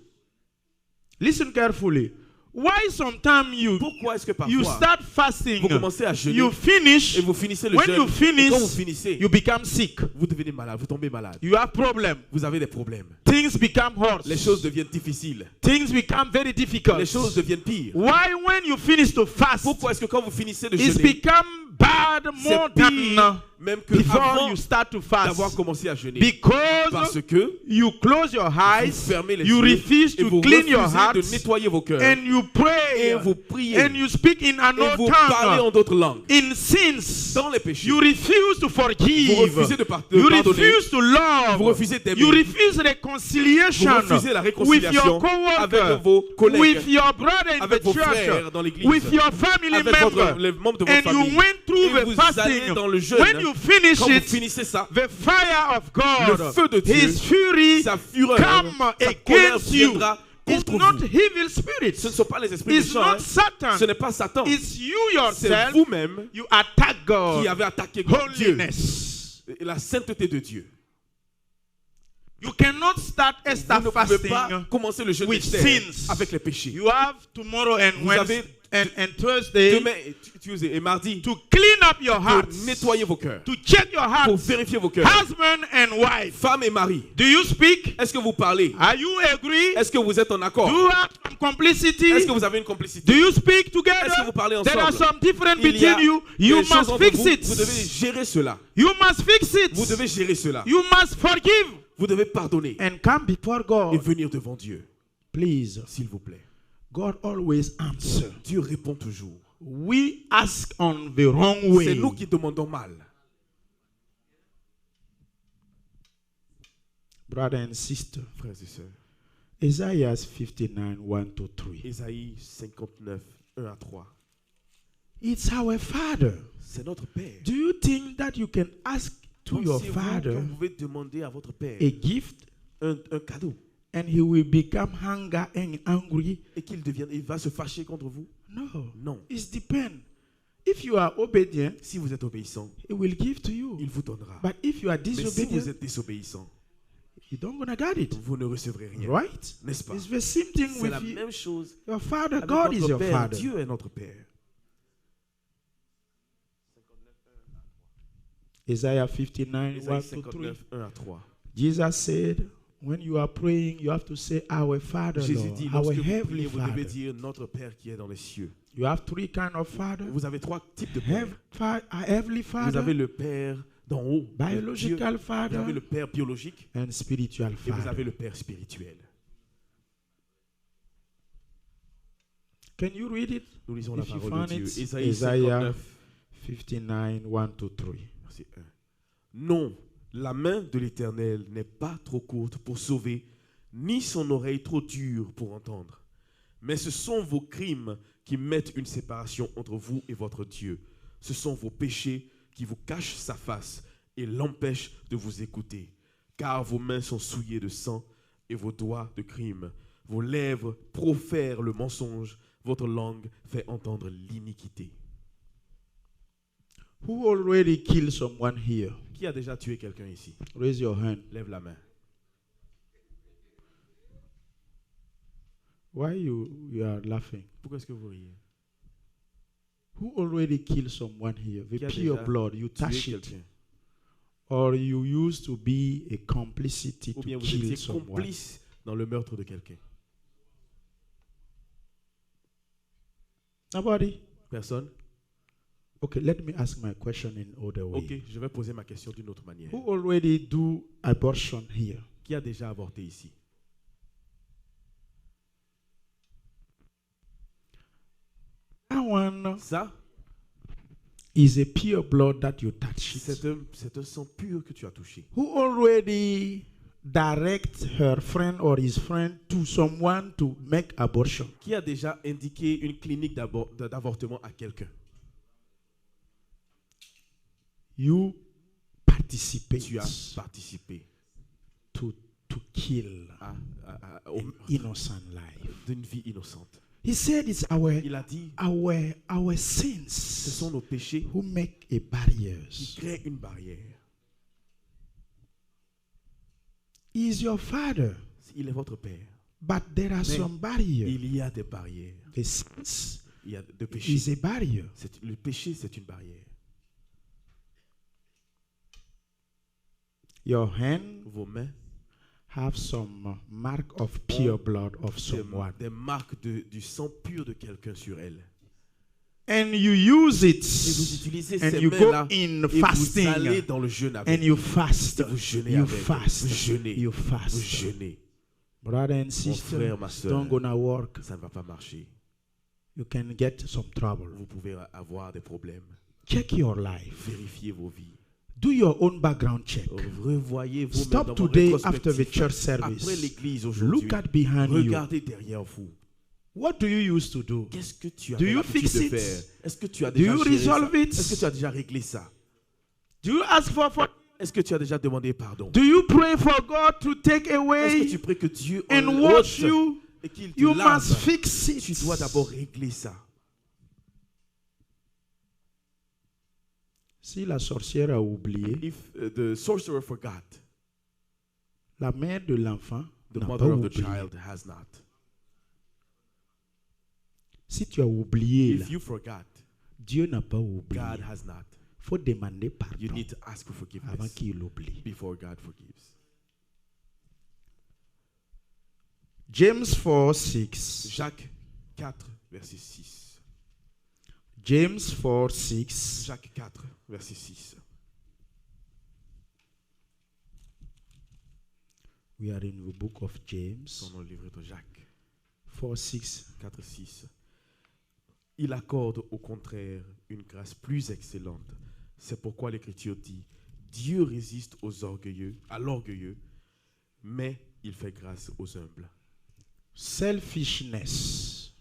Listen carefully. Why sometimes Pourquoi est-ce que you parfois start fasting, vous commencez à jeûner you finish, et vous finissez le when jeûne you et finish, quand vous finissez, you become sick. vous devenez malade, vous tombez malade. You have problem. Vous avez des problèmes. Things become hard. Les choses deviennent difficiles. Things become very difficult. Les choses deviennent pires. Why when you finish to fast, Pourquoi est-ce que quand vous finissez de it's jeûner, become bad more c'est pire than même que before avant you start to fast? d'avoir commencé à jeûner? Because Parce que you close your vous eyes, fermez les you yeux refuse et to vous clean your refusez heart, de nettoyer vos cœurs and you pray, et vous priez and you speak in et another vous parlez tongue. en d'autres langues. In sins, Dans les péchés, you refuse to vous forgive. refusez de You pardonner, refuse to love. vous refusez d'aimer, You refuse reconciliation vous refusez la with réconciliation your avec coworker, vos collègues, with your brother in avec the vos church, frères dans l'église, with your family avec les membres de votre and famille. you went through Et the vous fasting. allez dans le jeûne. When you finish Quand vous it, finissez ça, the fire of God, le feu de Dieu, His fury, sa fureur, come sa colère against you. viendra It's contre not vous. evil spirits. Ce ne sont pas les esprits It's méchants. not hein. Satan. Ce n'est pas Satan. It's you C'est yourself. vous-même You attack qui God. avez attaqué Dieu. Holiness. Et la sainteté de Dieu. You cannot start Esther Vous ne pouvez fasting pas commencer le jeûne with d'Esther sins. avec les péchés. You have tomorrow and Vous Wednesday avez and Thursday demain, Tuesday et mardi to clean up your pour hearts, nettoyer vos cœurs, to check your pour hearts, vérifier vos cœurs. husband and wife. Femme et mari, Do you speak? est-ce que vous parlez? Are you agree? Est-ce que vous êtes en accord? Do you have some complicity? Est-ce que vous avez une complicité? Do you speak Est-ce que together? vous parlez There are ensemble? some difference Il y a between you. You des choses must entre fix vous. it. Vous devez gérer cela. You must fix it. Vous devez gérer cela. You must forgive Vous devez pardonner and come before et God. venir devant Dieu, Please s'il vous plaît. God always answers. Dieu répond toujours. We ask on the wrong way. C'est nous qui demandons mal. Brother and sister, Frères et sœurs, Isaiah 59, 1 to 3. Ésaïe 59, 1 à 3. It's our Father. C'est notre Père. Do you think that you can ask to your Pensez-vous Father que vous pouvez demander à votre Père a gift un cadeau and he will become hunger and angry? et il va se fâcher contre vous? No. Non. It depends. If you are obedient, Si vous êtes obéissant, he will give to you. il vous donnera. But if you are Mais si vous disobedient, êtes désobéissant, you don't gonna get it. vous ne recevrez rien. Right? N'est-ce pas? It's the same thing C'est with la même chose your Father. avec God is notre your Père. Father. Dieu est notre Père. Isaiah 59, 1 Ésaïe to 3. 59, 1 à 3. Jesus said, when you are praying, you have to say, Our Father, Jésus Lord, dit, our lorsque vous heavenly priez, vous devez Father. dire notre Père qui est dans les cieux. You have three kinds of Father. Vous avez trois types de Père. Heavenly Vous avez Father, le Père d'en haut, le Dieu. biological Vous Father, avez le Père biologique and spiritual et vous Father. avez le Père spirituel. Can you read it? Nous lisons la If you parole de find Dieu. it, Ésaïe Isaiah 59, 59, 1 to 3. verset 1. Non, la main de l'Éternel n'est pas trop courte pour sauver, ni son oreille trop dure pour entendre. Mais ce sont vos crimes qui mettent une séparation entre vous et votre Dieu. Ce sont vos péchés qui vous cachent sa face et l'empêchent de vous écouter. Car vos mains sont souillées de sang et vos doigts de crime. Vos lèvres profèrent le mensonge, votre langue fait entendre l'iniquité. Who already killed someone here? Qui a déjà tué quelqu'un ici? Raise your hand. Lève la main. Why you are laughing? Pourquoi est-ce que vous riez? Who already killed someone here? The Qui a pure déjà blood, you Tué touch it. quelqu'un. Or you used to be a complicity Ou to bien vous kill étiez someone. complice dans le meurtre de quelqu'un. Nobody? Personne? Okay, let me ask my question in other way. Ok, je vais poser ma question d'une autre manière. Who already do abortion here? Qui a déjà avorté ici? That one Ça, is a pure blood that you touch. c'est un sang pur que tu as touché. Who already direct her friend or his friend to someone to make abortion? Qui a déjà indiqué une clinique d'avortement à quelqu'un? You participate Tu as participé to kill au an innocent life. d'une vie innocente. He said it's Il a dit, our ce sins sont nos péchés who make a qui barriers. créent une barrière. He is your father, Il est votre Père. but there are Mais some barriers. il y a des barrières. The sins Il y a des péchés. is a barrier. Le péché, c'est une barrière. Your hand Vos mains have some mark of pure blood of des, someone. des marques du sang pur de quelqu'un sur elles. And you use it. Et vous utilisez And ces you go mains-là in et vous fasting. allez dans le jeûne avec. And you fast. Et vous jeûnez You avec. fast. Vous jeûnez. You Vous fast. jeûnez. Brother and Mon sister, frère, ma it's soeur, not gonna work. ça ne va pas marcher. You can get some trouble. Vous pouvez avoir des problèmes. Check your life. Vérifiez vos vies. Do your own background check. Revoyez vous-même Stop dans vos today after the rétrospectives. church Après service. l'église aujourd'hui, Look at behind you. regardez derrière vous. What do you used to do? Qu'est-ce que tu as Do you l'habitude fix de it? faire? Est-ce que tu as Do déjà you géré ça? resolve it? Est-ce que tu as déjà réglé ça? Do you ask for Est-ce que tu as déjà demandé pardon? Do you pray for God to take Est-ce que away tu pries que Dieu and en wash ôte you? et qu'il te You lave? must fix it. Tu dois d'abord régler ça. Si la sorcière a oublié, If the sorcerer forgot, la mère de l'enfant the n'a pas mother of the oublié. child has not. Si tu as oublié, là, If you forgot, Dieu n'a pas oublié. God has not. Faut demander You pardon need to ask for avant forgiveness qu'il oublie. before God forgives. James 4, 6. Jacques 4, verset 6. James 4, 6. Jacques 4, verset 6. We are in the book of James Dans le livre de Jacques. 4, 6. 4, 6. Il accorde au contraire une grâce plus excellente. C'est pourquoi l'Écriture dit, Dieu résiste aux orgueilleux, à l'orgueilleux, mais il fait grâce aux humbles. Selfishness.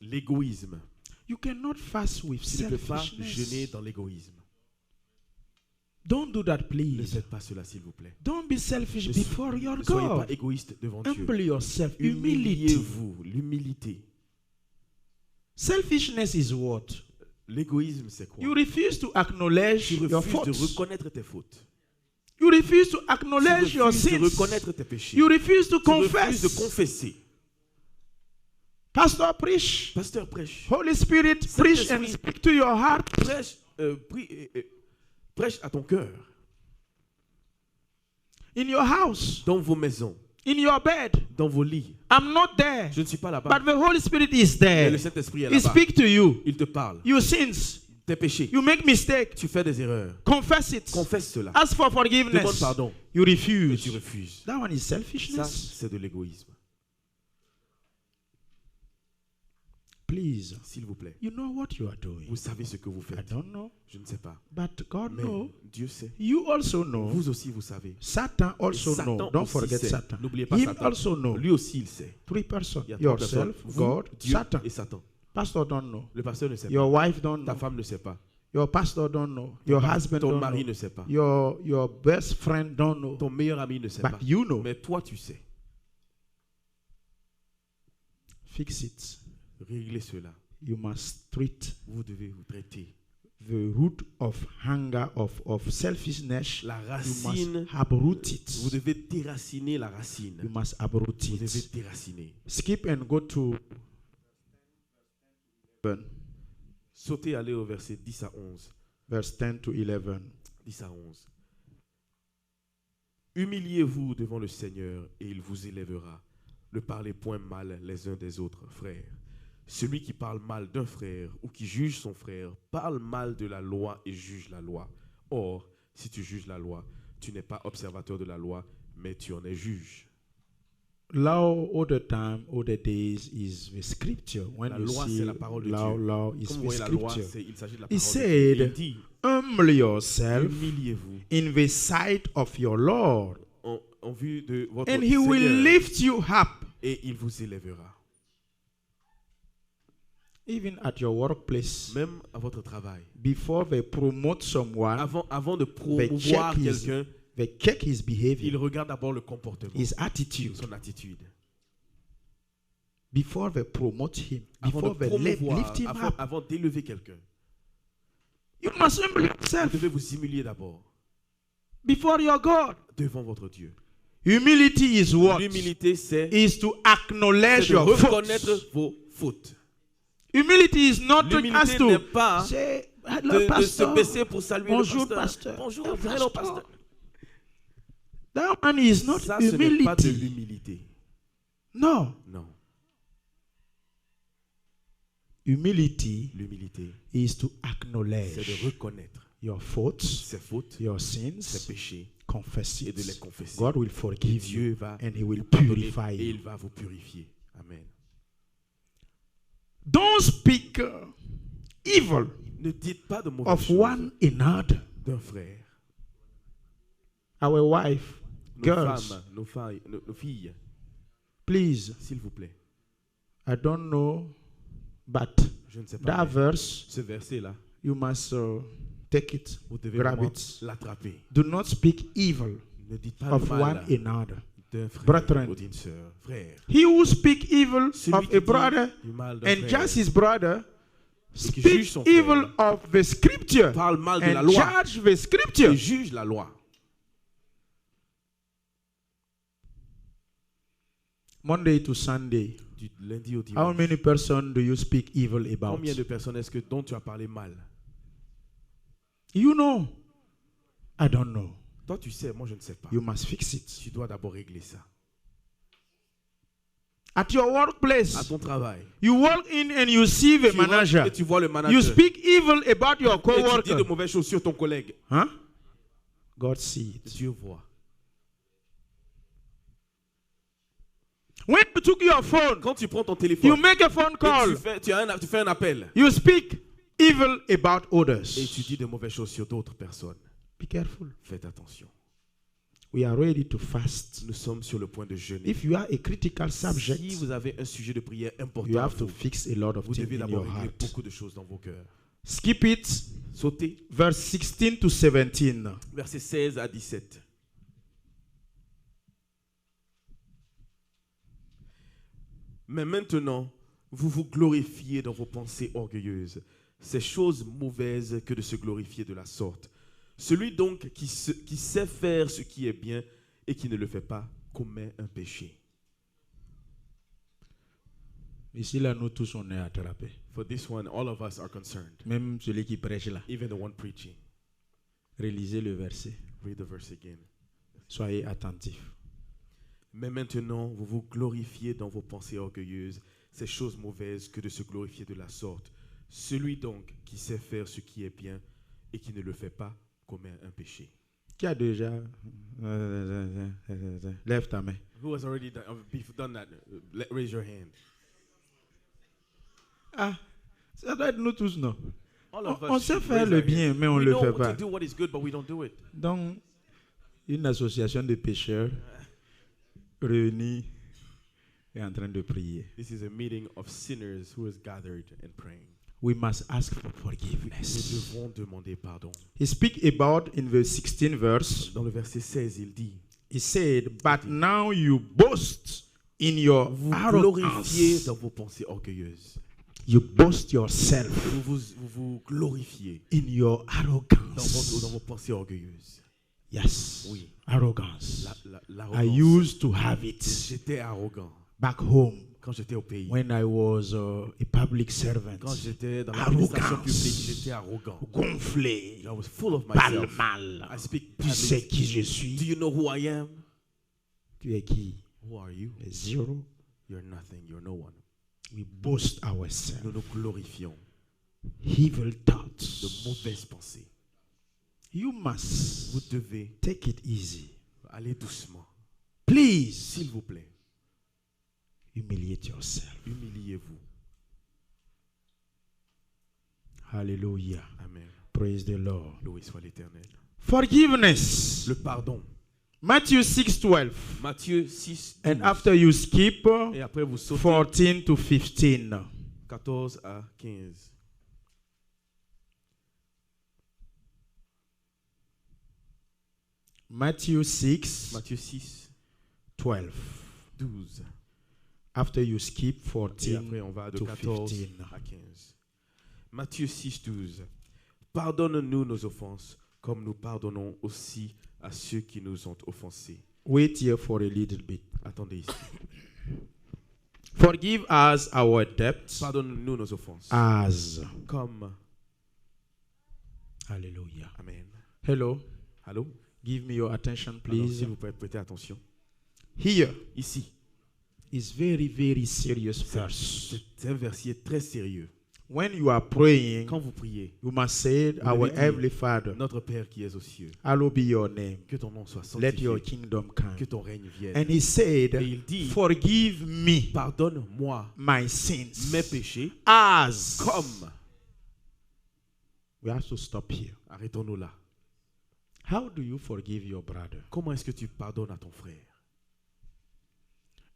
L'égoïsme. You cannot fast with Tu ne peux pas jeûner selfishness. dans l'égoïsme. Don't do that, Ne please. faites pas cela, s'il vous plaît. Don't be selfish Ne before your Ne soyez pas God. égoïste devant Dieu. Humble yourself. Humility. Humiliez-vous, l'humilité. Selfishness is what? L'égoïsme, c'est quoi? You refuse to acknowledge Tu your refuses de faults. reconnaître tes fautes. You refuse to Tu acknowledge your refuses de sins. reconnaître tes péchés. You refuse to Tu refuses de confess. confesser. Pastor, preach. Pasteur, prêche. Holy Spirit, preach and Saint-Esprit. speak to your heart. Prêche, prêche à ton cœur. In your house, Dans vos maisons, in your bed. dans vos lits. I'm not there, Je ne suis pas là-bas. but the Holy Spirit is Mais there. le Saint-Esprit est He là-bas. speak to you. Il te parle. You sins. Tes péchés. You make mistake. Tu fais des erreurs. Confess it. Confesse cela. Ask for Demande forgiveness. pardon. You Et tu refuse. refuses. That one is Ça, selfishness. c'est de l'égoïsme. Please, S'il vous plaît. you know what you are doing. Vous savez ce que vous I faites. don't know, Je ne sais pas. but God Mais knows. Dieu sait. You also know. Vous aussi, vous savez. Satan Et also Satan know. Don't aussi forget sait. Satan. N'oubliez pas Him Satan. also know. Lui aussi, il sait. 3 persons. Il y a 3 personnes. Yourself, Vous, God, Dieu Satan. et Satan. Pastor don't know. Le pasteur ne sait pas. Your wife don't Ta know. femme ne sait pas. Your pastor don't know. Your husband Ton don't mari know. ne sait pas. Your best friend don't know. Ton meilleur ami ne sait pas. But you know. Mais toi, tu sais. Fix it. Réglez cela. You must treat Vous devez vous traiter. the root of hunger, of selfishness. La You racine, must uproot it. vous devez déraciner la racine. You must uproot Vous devez it. déraciner. Skip and go to 11, Sautez, allez au verset 10 à 11. verse 10 to 11. 10 à 11. Humiliez-vous devant le Seigneur et il vous élèvera. Ne parlez point mal les uns des autres, frères. Celui qui parle mal d'un frère ou qui juge son frère parle mal de la loi et juge la loi. Or, si tu juges la loi, tu n'es pas observateur de la loi, mais tu en es juge. Law all the time, all the days is the scripture. When La you loi, see c'est la parole de law, Dieu. law is Comme vous the voyez la loi, scripture. il s'agit de la He parole de Dieu. said, Il dit, humble yourself humiliez-vous in the sight of your Lord, en vue de votre and he will Seigneur, lift you up. et il vous élèvera. Even at your workplace, Même à votre travail. before they promote someone, Avant de they promouvoir check his, quelqu'un, they check his il behavior, regarde d'abord le comportement, his attitude. son attitude. Before they promote him, Avant before de they promouvoir, lift him up, avant d'élever quelqu'un, you must humble vous yourself devez vous humilier d'abord before your God. devant votre Dieu. Humility is what? L'humilité, c'est Is to acknowledge de your reconnaître faults. vos fautes. Humility is not to L'humilité ask n'est to pas say, hello, de se pastor. baisser pour saluer Bonjour, le pasteur. pasteur. Bonjour, Hello, hello, pasteur. pasteur. That one is not Ça, ce n'est pas de humility. l'humilité. No. Non. Humility L'humilité, is to c'est acknowledge de reconnaître your faults, ses fautes, your ses sins, péchés, confess et de les it. confesser. God will Et forgive Dieu you va and He will vous pardonner purify et you. il va vous purifier. Amen. Don't speak evil Ne dites pas de mauvaises of choses one another. d'un frère. Our wife, Nos girls, femmes, nos filles, please, s'il vous plaît. I don't know, but Je ne sais pas. that mais verse, ce verset-là, you must take it, vous devez grab vraiment it. l'attraper. Do not speak evil Ne dites pas of le one mal another. d'un frère Brethren. ou d'une sœur. Frère. He who speak evil Celui of qui a dit brother du mal d'un and frère judge his brother, et qui juge speak son evil frère, of the scripture parle mal de la and loi judge the scripture. et juge la loi. Monday to Sunday, Du lundi au how dimanche. many persons do you speak evil about? Combien de personnes est-ce que dont tu as parlé mal? You know. I don't know. Toi, tu sais, moi, je ne sais pas. You must fix it. Tu dois d'abord régler ça. At your À workplace, ton travail. you walk in and you see the Tu rentres manager. et tu vois le manager. You speak evil about your Et tu dis de co-worker. mauvaises choses sur ton collègue. Huh? God see it. Dieu voit. When you took your phone, Quand tu prends ton you téléphone, make a phone et call. tu fais un appel You speak evil about et others. tu dis de mauvaises choses sur d'autres personnes. Be careful. Faites attention. We are ready to fast. Nous sommes sur le point de jeûner. If you are a critical subject, Si vous avez un sujet de prière you important, have to fix a lot of vous things devez in d'abord your régler heart. beaucoup de choses dans vos cœurs. Skip it. Sautez, Verse 16 to 17. versets 16 à 17. Mais maintenant, vous vous glorifiez dans vos pensées orgueilleuses. C'est chose mauvaise que de se glorifier de la sorte. Celui donc qui sait faire ce qui est bien et qui ne le fait pas commet un péché. Ici, là, nous tous, on est attrapés. For this one, all of us are concerned. Même celui qui prêche là. Even the one preaching. Relisez le verset. Read the verse again. Soyez attentifs. Mais maintenant, vous vous glorifiez dans vos pensées orgueilleuses. C'est chose mauvaise que de se glorifier de la sorte. Celui donc qui sait faire ce qui est bien et qui ne le fait pas commet un péché. Qui a déjà... Lève ta main. Who has already done that? Raise your hand. Ah, ça doit être nous tous, non? All of us On sait should faire raise le our hand. bien, mais on We ne le know fait to pas. do what is good, but we don't do it. Donc, une association de pécheurs réunis est en train de prier. This is a meeting of sinners who is gathered and praying. We must ask for Nous forgiveness. devons demander pardon. He speak about in the 16th verse. Dans le verset 16, il dit, He said, "But now you boast in your vous glorifiez arrogance. dans vos pensées orgueilleuses. You boast yourself Vous glorifiez in your dans arrogance." vos pensées orgueilleuses. Yes, Oui. arrogance. L'arrogance. I used to have it J'étais arrogant back home quand j'étais au pays. when I was a public servant. Quand j'étais dans l'administration Arrogance. publique, j'étais arrogant. Gonflé, I was full of parle myself. mal. I speak Tu sais badly. qui je Do suis? you know who I am? Tu es qui? Who are you? Zero. You're nothing. You're no one. We boast ourselves. Nous nous glorifions Evil thoughts. de mauvaises pensées. You must Vous devez take it easy. aller doucement. Please S'il vous plaît, humiliate yourself. humiliez-vous. Hallelujah. Amen. Praise the Lord. Loué soit l'Éternel. Forgiveness. Le pardon. Matthew 6:12. Matthieu 6, 12. And after you skip Et après vous sautez 14 to 15. 14 à 15. Matthew 6, Matthieu 6, 12. 12. After you skip Et 14 après on va de to 14 15. à 15. Matthieu 6, 12. Pardonne-nous nos offenses, comme nous pardonnons aussi à ceux qui nous ont offensés. Wait here for a little bit. Attendez ici. Forgive us our debts Pardonne-nous nos offenses. as. Comme. Hallelujah. Amen. Hello. Allô? Give me your attention, Alors, please. s'il vous plaît, prêtez attention. Here Ici, is very, very serious verse. c'est un verset très sérieux. When you are praying, Quand vous priez, you must say, Vous Our devez dire, Heavenly Father, notre Père qui es aux cieux, hallowed be your name. que ton nom soit Let your sanctifié, kingdom come. que ton règne vienne. And he said, Et il dit, Forgive me pardonne-moi my sins mes péchés, as. comme. We have to stop here. Arrêtons-nous là. How do you forgive your brother? Comment est-ce que tu pardonnes à ton frère?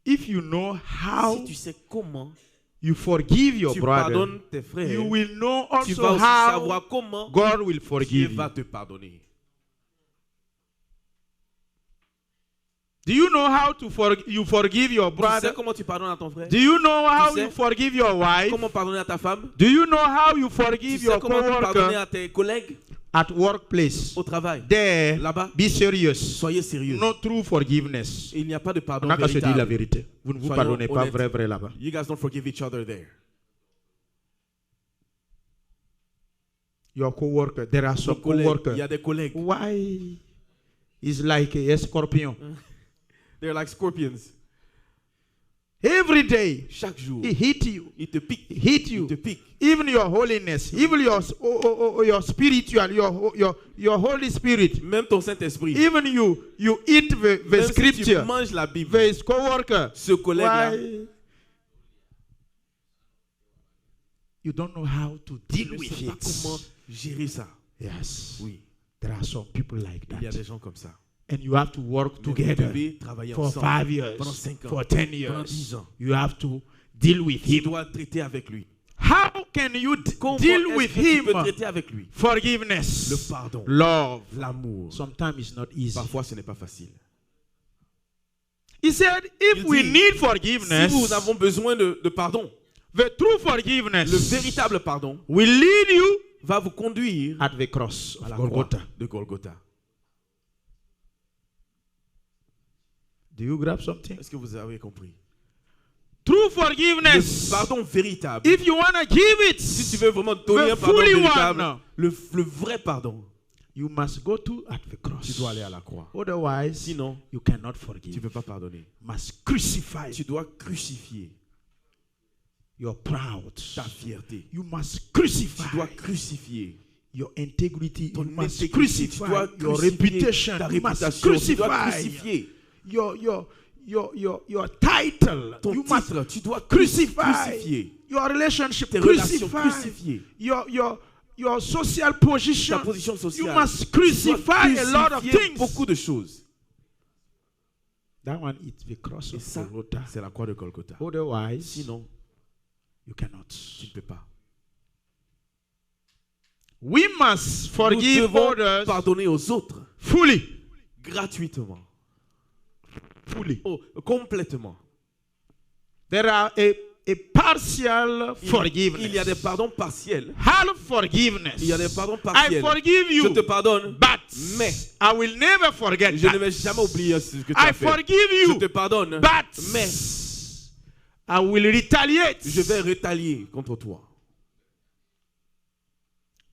If you know how Si tu sais comment you forgive your tu brother, pardonnes tes frères, you will know tu also vas aussi how savoir comment God will Dieu forgive va you. te pardonner. Do you know how to you forgive your Tu sais brother? comment tu pardonnes à ton frère? Do you know how sais you forgive your wife? Comment pardonner à ta femme? Do you know how you Tu forgive sais your comment pardonner coworker à tes collègues at workplace? au travail? There, Là-bas, be serious. soyez sérieux. No true forgiveness. Il n'y a pas de On pardon n'a qu'à se dire la véritable. vérité. Vous ne vous Soyons pardonnez pas honnêtes. vrai là-bas. You guys don't forgive each other there. Your coworker, there are some Ton collègue, il y coworkers. a des collègues. Why is like a scorpion? They're like scorpions. Every day, Chaque jour, he hit you. il te pique. He hit Il you. te pique. Even your holiness, even your spiritual, your Holy Spirit. Même ton Saint-Esprit. Even you eat the Même si tu scripture. manges la Bible. The co-worker. Ce collègue-là, Why? You don't know how to deal tu ne with sais pas it. comment gérer ça. Yes. Oui, There are some people like il y a that. des gens comme ça. And you have to work Mais vous together devez travailler for ensemble 5 years, pendant 5 ans, for 10 pendant 10 years. ans. You have to deal with Tu him. dois traiter avec lui. How can you Comment deal est-ce with que tu peux him? traiter avec lui? Forgiveness, Le pardon, love. l'amour. Sometimes it's not easy. Parfois, ce n'est pas facile. He said, if Il we dit, need Si forgiveness, nous avons besoin de pardon, the true le forgiveness véritable pardon will lead you va vous conduire at the cross à of la Golgotha. croix de Golgotha. Do you grab something? Est-ce que vous avez compris? True Le forgiveness. pardon véritable. If you want to give Si tu it, veux vraiment donner the un pardon fully véritable, one, le vrai pardon, you must go to at the tu cross. dois aller à la croix. Otherwise, Sinon, you cannot tu ne forgive. peux pas pardonner. You must crucify Tu dois crucifier your proud. ta fierté. You must Tu crucify dois crucifier your integrity. ton You must intégrité. Tu crucify dois your crucifier reputation. ta You must réputation. Tu dois crucify crucifier your title. ton You must titre. Tu dois crucify crucifier your relationship. tes relations. Crucify Crucifier your social position. ta position You sociale. must Tu dois crucify a lot of crucifier things. beaucoup de choses. That one is the cross Et of ça, Golgotha. c'est la croix de Golgotha. Otherwise, Sinon, you cannot. tu ne peux pas. We must Nous forgive devons others pardonner aux autres fully. gratuitement. Fully. Oh, complètement. There are a partial forgiveness. Il y a des pardons partiels. Half forgiveness. Il y a des pardons I partiels. forgive Je you, te pardonne, but mais I will never forget je ne that. vais jamais oublier ce que tu I as fait. forgive Je you, te pardonne, but mais I will retaliate. je vais retalier contre toi.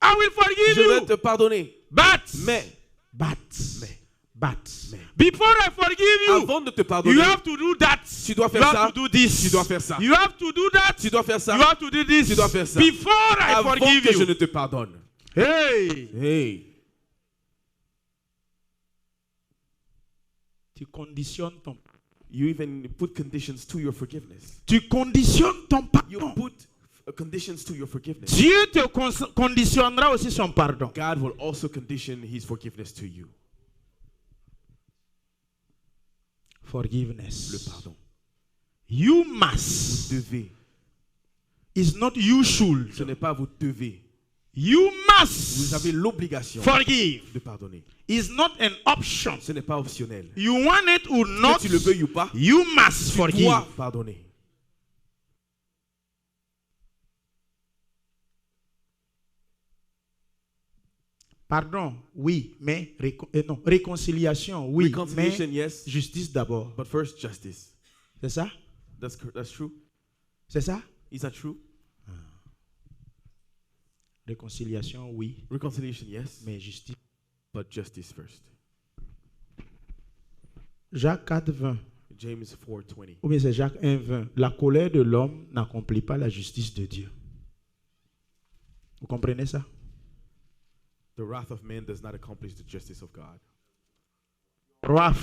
I will forgive Je vais you, te pardonner, but mais before I forgive you, avant de te pardonner, you have to do that. tu dois You faire have ça. to do this. Tu dois faire ça. You have to do that. Tu dois faire ça. You have to do this. Tu dois faire ça. Before I Avant forgive que je you. ne te pardonne. Hey, Hey, tu conditionnes ton. you even put conditions to your forgiveness. Tu conditionnes ton You pardon. put conditions to your forgiveness. Dieu te conditionnera aussi son pardon. God will also condition his forgiveness to you. Forgiveness. Le pardon. You Vous must. devez. It's not you should. Ce n'est pas vous devez. You Vous must avez l'obligation forgive. de pardonner. It's not an option. Ce n'est pas optionnel. You want it or not, Que tu le veuilles ou pas, you must tu forgive. dois pardonner. Pardon, oui, mais non, réconciliation, oui, Reconciliation, mais yes, justice d'abord. but first justice. C'est ça? That's true. C'est ça? Is that true? Réconciliation, oui, Reconciliation, yes, mais justice. but justice first. Jacques 4, 20. James 4:20. Ou bien c'est Jacques 1, 20. La colère de l'homme n'accomplit pas la justice de Dieu. Vous comprenez ça? The wrath of man does not accomplish the justice of God. Wrath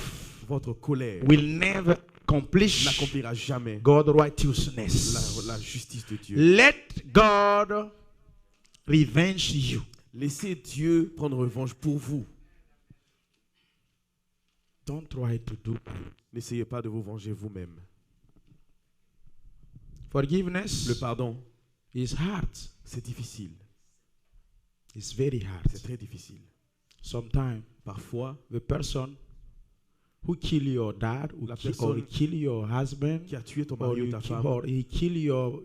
Votre colère will never accomplish n'accomplira jamais God's righteousness. la justice de Dieu. Let God revenge you. Laissez Dieu prendre revanche pour vous. Don't try to do it. N'essayez pas de vous venger vous-même. Forgiveness Le pardon, is hard. c'est difficile. It's very hard. C'est très difficile. Sometimes Parfois, the person who kill your dad La or personne kill your husband qui a tué ton or, mari ou ta femme, or he kill your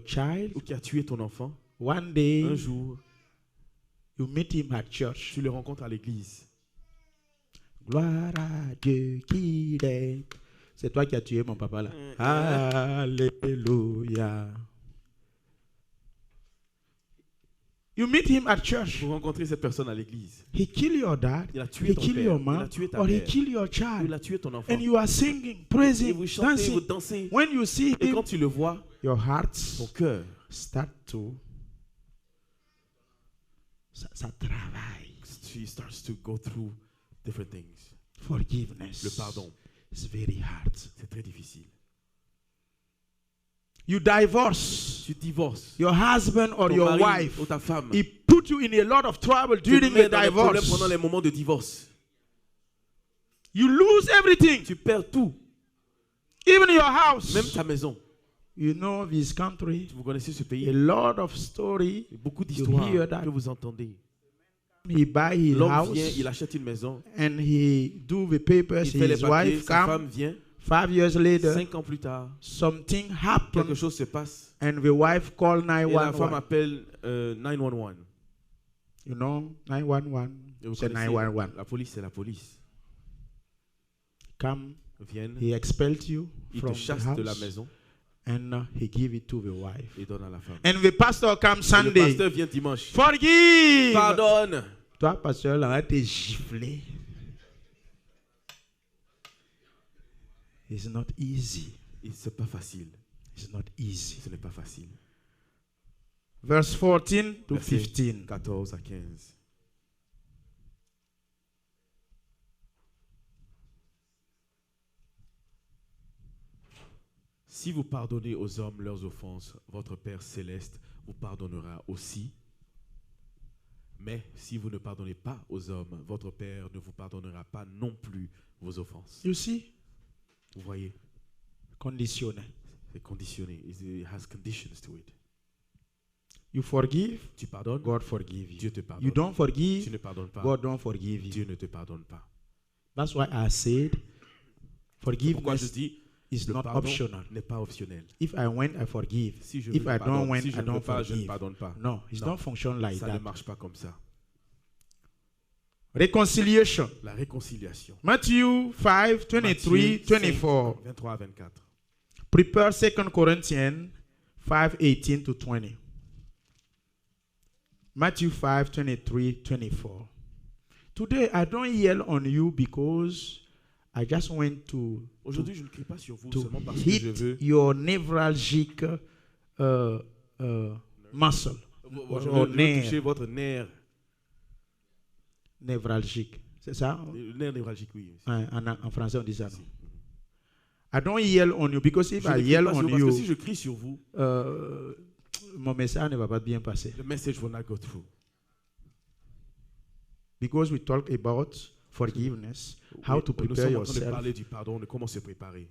child, ou qui a tué ton enfant, one day un jour, you meet him at church. tu le rencontres à l'église. Gloire à Dieu qui est. C'est toi qui as tué mon papa là. Alléluia. You meet him at church. Vous rencontrez cette personne à l'église. He kill your dad. Il a tué He ton kill père. your Il mom. a tué ta Or he mère. kill your Il child. a tué ton enfant. And you are singing, Et praising, vous chantez, vous dancing. dansez. When you see Et him, quand tu le vois, your ton heart cœur, start to ça travaille. he starts to go through different things. Forgiveness. Le pardon, It's very hard. c'est très difficile. You divorce Tu divorces. your husband or Ton your mari wife. ou ta femme He put you in a lot of trouble te during met the dans les problèmes divorce. pendant les moments de divorce. You lose everything, Tu perds tout, even your même house. ta maison. You know this country. Vous connaissez ce A pays. lot of story. Beaucoup You d'histoires hear that. que vous entendez. He buy his L'homme vient, house il achète une maison, and he do the papers. il fait les His papiers, wife sa come. femme vient. 5 years later, 5 ans plus tard, something quelque happened, chose se passe and the wife call et la femme 911. appelle 911. You know, 911. Et vous C'est connaissez, 911. la police, c'est la police. Come, Viennent, he expelled you ils from te the chassent de la house, maison and he give it to the wife. et donnent à la femme. And the pastor comes Et le Sunday. pasteur vient dimanche. Forgive. Pardonne. Toi, pasteur, là, t'es giflé. It's not easy. Et c'est pas facile. It's not easy. Ce n'est pas facile. Verse 14 to Verset 15. 14 à 15. Si vous pardonnez aux hommes leurs offenses, votre Père céleste vous pardonnera aussi. Mais si vous ne pardonnez pas aux hommes, votre Père ne vous pardonnera pas non plus vos offenses. You see? Vous voyez, Conditionné. c'est conditionné. It has conditions to it. You forgive, Tu pardonnes, God forgive you. Dieu te pardonne. You don't Tu forgive, ne pardonnes pas, God don't forgive you. Dieu ne te pardonne pas. That's why I said Pourquoi je forgiveness dis, is le not pardon optional. n'est pas optionnel. If I went, I forgive. Si je If veux, I je don't pardonne. went, Si je I ne don't veux pas, je ne forgive. pardonne pas. No, it Non. don't function like Ça that. ne marche pas comme ça. Reconciliation. La réconciliation. Matthew 5, 23, Matthieu 24. 5, 23 à 24. Prepare 2 Corinthians 5, 18 to 20. Matthew 5, 23, 24. Today, I don't yell on you because I just went to Aujourd'hui, je ne crie pas sur vous seulement parce que je hit veux. your neuralgic muscle. Je or veux nerve. toucher votre nerf. Névralgique. C'est ça? Le nerf névralgique, oui. En français, on dit ça, non? I don't yell on you because if Je I ne crie yell pas sur on vous parce que si you, je crie sur vous, mon message ne va pas bien passer. the message will not go through. Because we talk about forgiveness, how to Nous prepare sommes en train de yourself parler du pardon, de comment se préparer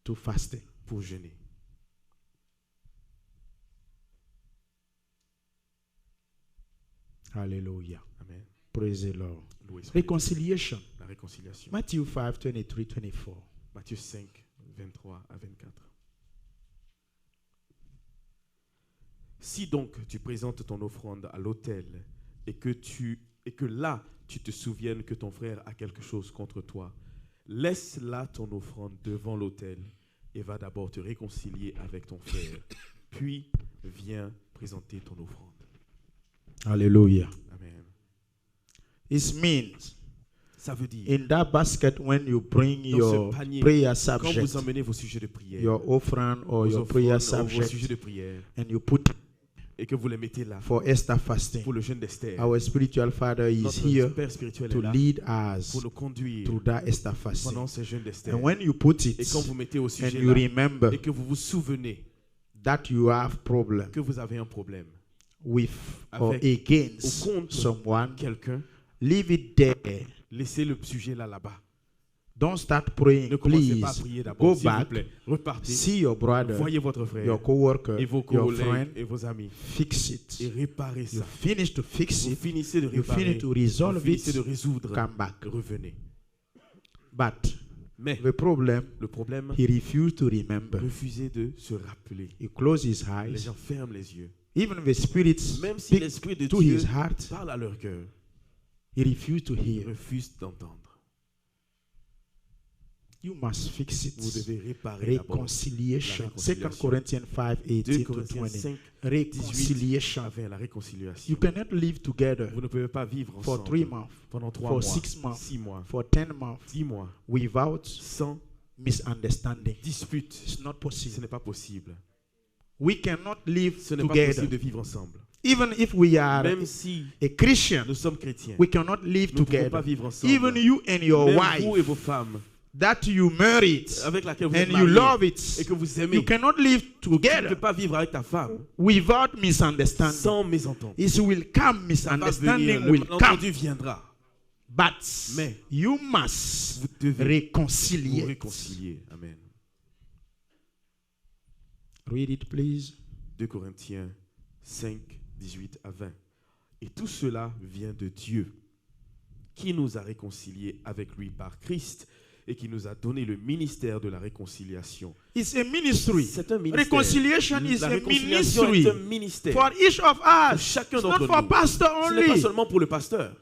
to fasting. pour jeûner. Hallelujah. Amen. Praise the Lord. Loué soit Dieu. Reconciliation. La réconciliation. Matthew 5, 23, 24. Matthieu 5, 23 à 24. Si donc tu présentes ton offrande à l'autel et que là tu te souviennes que ton frère a quelque chose contre toi, laisse là ton offrande devant l'autel et va d'abord te réconcilier avec ton frère. Puis viens présenter ton offrande. Hallelujah. Amen. It means Ça veut dire, in that basket when you bring dans your ce panier, prayer quand vous subject, emmenez vos sujets de prière, your offering or vos your prayer offrandes ou vos sujets subject, de prière, and you put et que vous les mettez là for Esther fasting, pour le jeûne d'Esther, our spiritual father is notre here Père spirituel to est là lead us pour nous conduire through that Esther fasting. pendant ce jeûne d'Esther. And when you put Et it quand vous mettez au and sujet you là, remember et que vous vous souvenez that you have problem que vous avez un problème, with or Avec against ou contre someone, quelqu'un, leave it there. laissez le sujet là-bas. Don't start praying. Ne commencez pas à Please prier go d'abord, s'il vous back, plaît. Repartez, see your brother, voyez votre frère your co-worker, et vos your collègues friend, et vos amis fix et it. réparez You ça. finish to fix Vous it, finissez de you réparer, finish to vous resolve finissez de it, résoudre, come back. revenez. But Mais the problem, le problème, he refused to remember. refusez de se rappeler. He closed his Les eyes. gens ferment les yeux. Even the spirits Même si speak l'Esprit de to Dieu his heart, parle à leur cœur, he refused to ils hear. refusent d'entendre. You must fix Vous it. devez réparer d'abord. Reconciliation. La 2 réconciliation. Corinthians 5, 2 18 to Corinthiens 20. 5, 18 Reconciliation. avec la réconciliation. You cannot live together Vous ne pouvez pas vivre for ensemble 3 months, pendant 3 for mois, 6 months, 6 mois, for 10 months 10 mois, without sans misunderstanding. dispute. It's not Ce possible. n'est pas possible. We cannot live Ce n'est pas possible together. de vivre ensemble. Even if we are Même si a Christian, nous sommes chrétiens, we cannot live nous ne pouvons pas together. vivre ensemble. Even you and your Même vous et wife vos femmes that you married avec laquelle vous êtes and you mariés love et it, que vous aimez, you cannot live tu ne peux together pas vivre avec ta femme without misunderstanding. sans mésentente. It will come, Ça va venir, misunderstanding le will come. malentendu viendra. But Mais you must vous devez vous reconciliate. réconcilier. Amen. Read it, please. 2 Corinthiens 5, 18 à 20. Et tout cela vient de Dieu, qui nous a réconciliés avec lui par Christ et qui nous a donné le ministère de la réconciliation. It's a ministry. C'est un ministère. Reconciliation is La a réconciliation ministry est un ministère. for each of Pour us. chacun It's not d'entre for nous. pastor Ce n'est pas only. seulement pour le pasteur.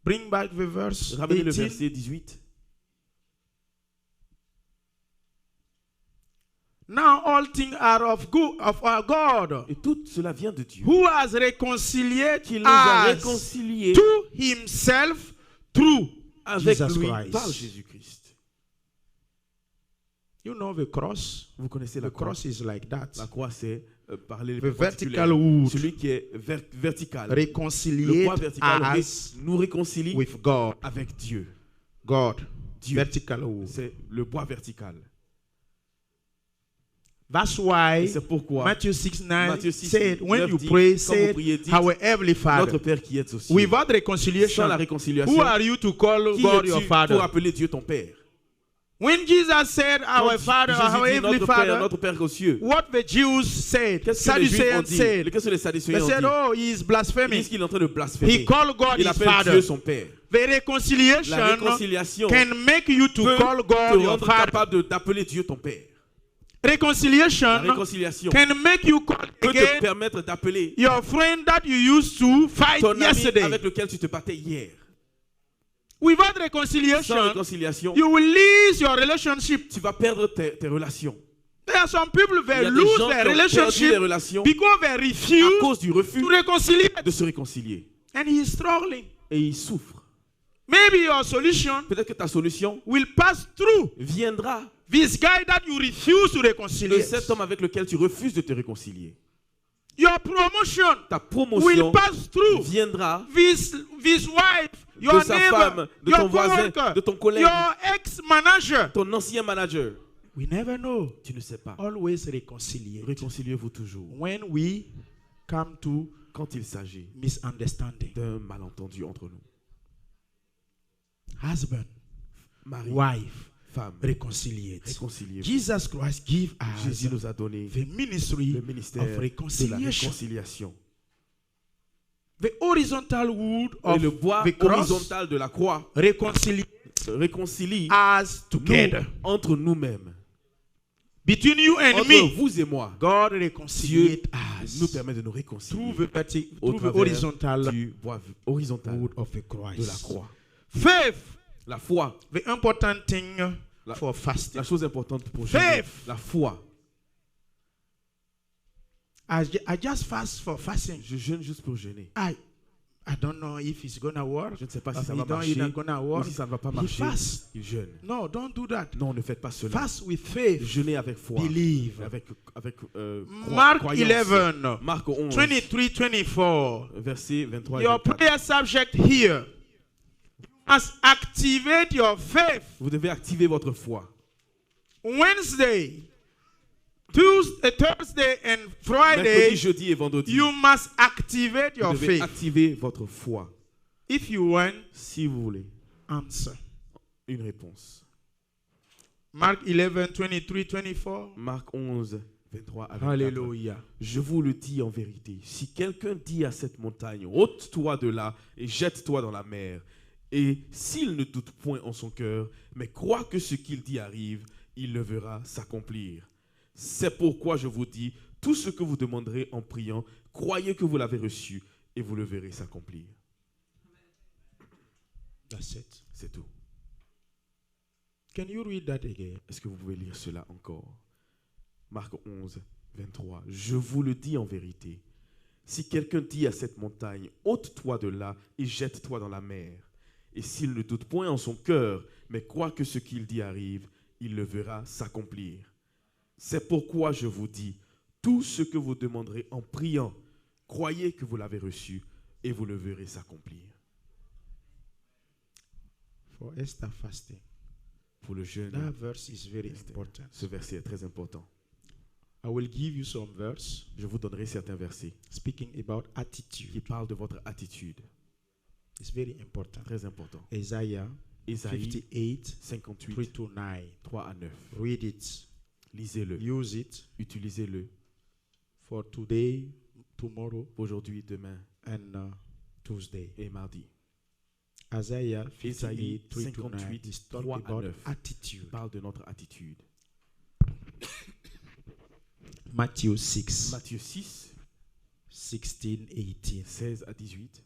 Bring back the verse Ramenez le 18. verset 18. Now all things are of good of our God, Et tout cela vient de Dieu, who has reconciliated qui nous a us réconciliés to Himself through avec Jesus lui Christ. par Jésus-Christ. You know the cross. Vous connaissez The la croix. cross is like that. La croix, c'est parler The vertical particulier. wood Celui qui est vertical. Le reconciliate poids vertical us nous réconcilie with God. avec Dieu. God. Dieu. Vertical wood. C'est le bois vertical. That's Et why c'est pourquoi Matthew 6:9 Matthieu 6, said, when 9 you dit, pray, quand vous say, priez, dites, our heavenly notre Father. Père qui est aux cieux. Without Sans reconciliation, la who réconciliation, are you to call qui God your es-tu pour Father? appeler Dieu ton Père? When Jesus said, Quand our Father, Jésus our dit heavenly notre Père aux cieux, what the Jews said, qu'est-ce que les Juifs ont Sadduceans dit? said, Qu'est-ce que les Sadducéens they ont said, dit? oh, he is Ils blaspheming. disent qu'il est en train de blasphémer. He called God Il his appelle Father. Dieu son Père. The reconciliation La réconciliation can make you to peut call te God your rendre Father. capable d'appeler Dieu ton Père. La Reconciliation réconciliation can make you call peut te again permettre d'appeler your friend that you used to fight ton ami yesterday. avec lequel tu te battais hier. Without Sans reconciliation, réconciliation, you will lose your relationship. tu vas perdre tes relations. There are some people Il that y a des lose gens their qui ont perdu les relationship relations because they à refuse cause du refus to reconcile, de se réconcilier. and he is struggling. Et ils souffrent. Maybe your solution Peut-être que ta solution will pass through viendra this guy that you refuse to de reconcile. cet homme avec lequel tu refuses de te réconcilier. Your promotion Ta will promotion pass through viendra this wife, your de sa neighbor, femme, de your ton voisin, coworker, de ton collègue, your ex-manager. ton ancien manager. We never know. Tu ne sais pas. Always reconciliate. Réconciliez-vous toujours. When we come to Quand il s'agit misunderstanding, d'un malentendu entre nous. husband, Mari, wife, femme, reconciliate. réconciliez-vous. Jesus Christ give Jésus us nous a donné the ministry le ministère of de la reconciliation. réconciliation. The horizontal wood Et of le bois the cross horizontal de la croix reconcilie réconcilie us nous together. entre nous-mêmes. Between you and Entre me, vous et moi, God Dieu reconciliate nous us permet de nous through réconcilier au through the travers horizontal du bois horizontal wood of the de la Christ. croix. Faith, La foi, the important thing La- for fasting. la chose importante pour jeûner, Faith. la foi. I just fast for fasting. Je jeûne juste pour jeûner. I don't know if it's gonna work. Je ne sais pas If si ça va it's not marcher gonna ou work. si ça ne va pas He marcher. fast. Il jeûne. No, don't do that. Non, ne faites pas cela. Fast with faith. Jeûnez avec foi. Believe. Avec Mark croyance. 11, Marc 11, 23-24. verset 23 et Your 24. prayer subject here. You must activate your faith. Vous devez activer votre foi. Wednesday, Tuesday, Thursday, and Mercredi, Friday, jeudi et vendredi. you must activate Vous your devez faith. activer votre foi. If you want, Si vous voulez answer. une réponse. Mark 11, 23-24. Marc 11, 23 à 24. Hallelujah. Je vous le dis en vérité, si quelqu'un dit à cette montagne, ôte-toi de là et jette-toi dans la mer, et s'il ne doute point en son cœur, mais croit que ce qu'il dit arrive, il le verra s'accomplir. C'est pourquoi je vous dis, tout ce que vous demanderez en priant, croyez que vous l'avez reçu et vous le verrez s'accomplir. That's it. C'est tout. Can you read that again? Est-ce que vous pouvez lire cela encore? Marc 11, 23. Je vous le dis en vérité. Si quelqu'un dit à cette montagne, ôte-toi de là et jette-toi dans la mer, et s'il ne doute point en son cœur, mais croit que ce qu'il dit arrive, il le verra s'accomplir. C'est pourquoi je vous dis, tout ce que vous demanderez en priant, croyez que vous l'avez reçu et vous le verrez s'accomplir. For Esther fasting. Pour le jeûne, That verse is very Esther, important. ce verset est très important. I will give you some verse Je vous donnerai certains versets speaking about qui attitude. parlent de votre attitude. It's very important. Très important. Isaiah Ésaïe 58, 58, 3 to 9. 3 à 9. Read it. Lisez-le, Use it utilisez-le for today, tomorrow, aujourd'hui, demain and Tuesday. et mardi. Isaiah Ésaïe 58, 3 to 9 58, is talking 3 à about 9. attitude. Parle de notre attitude. Matthew 6, Matthieu 6, 16, 18. 16 à 18.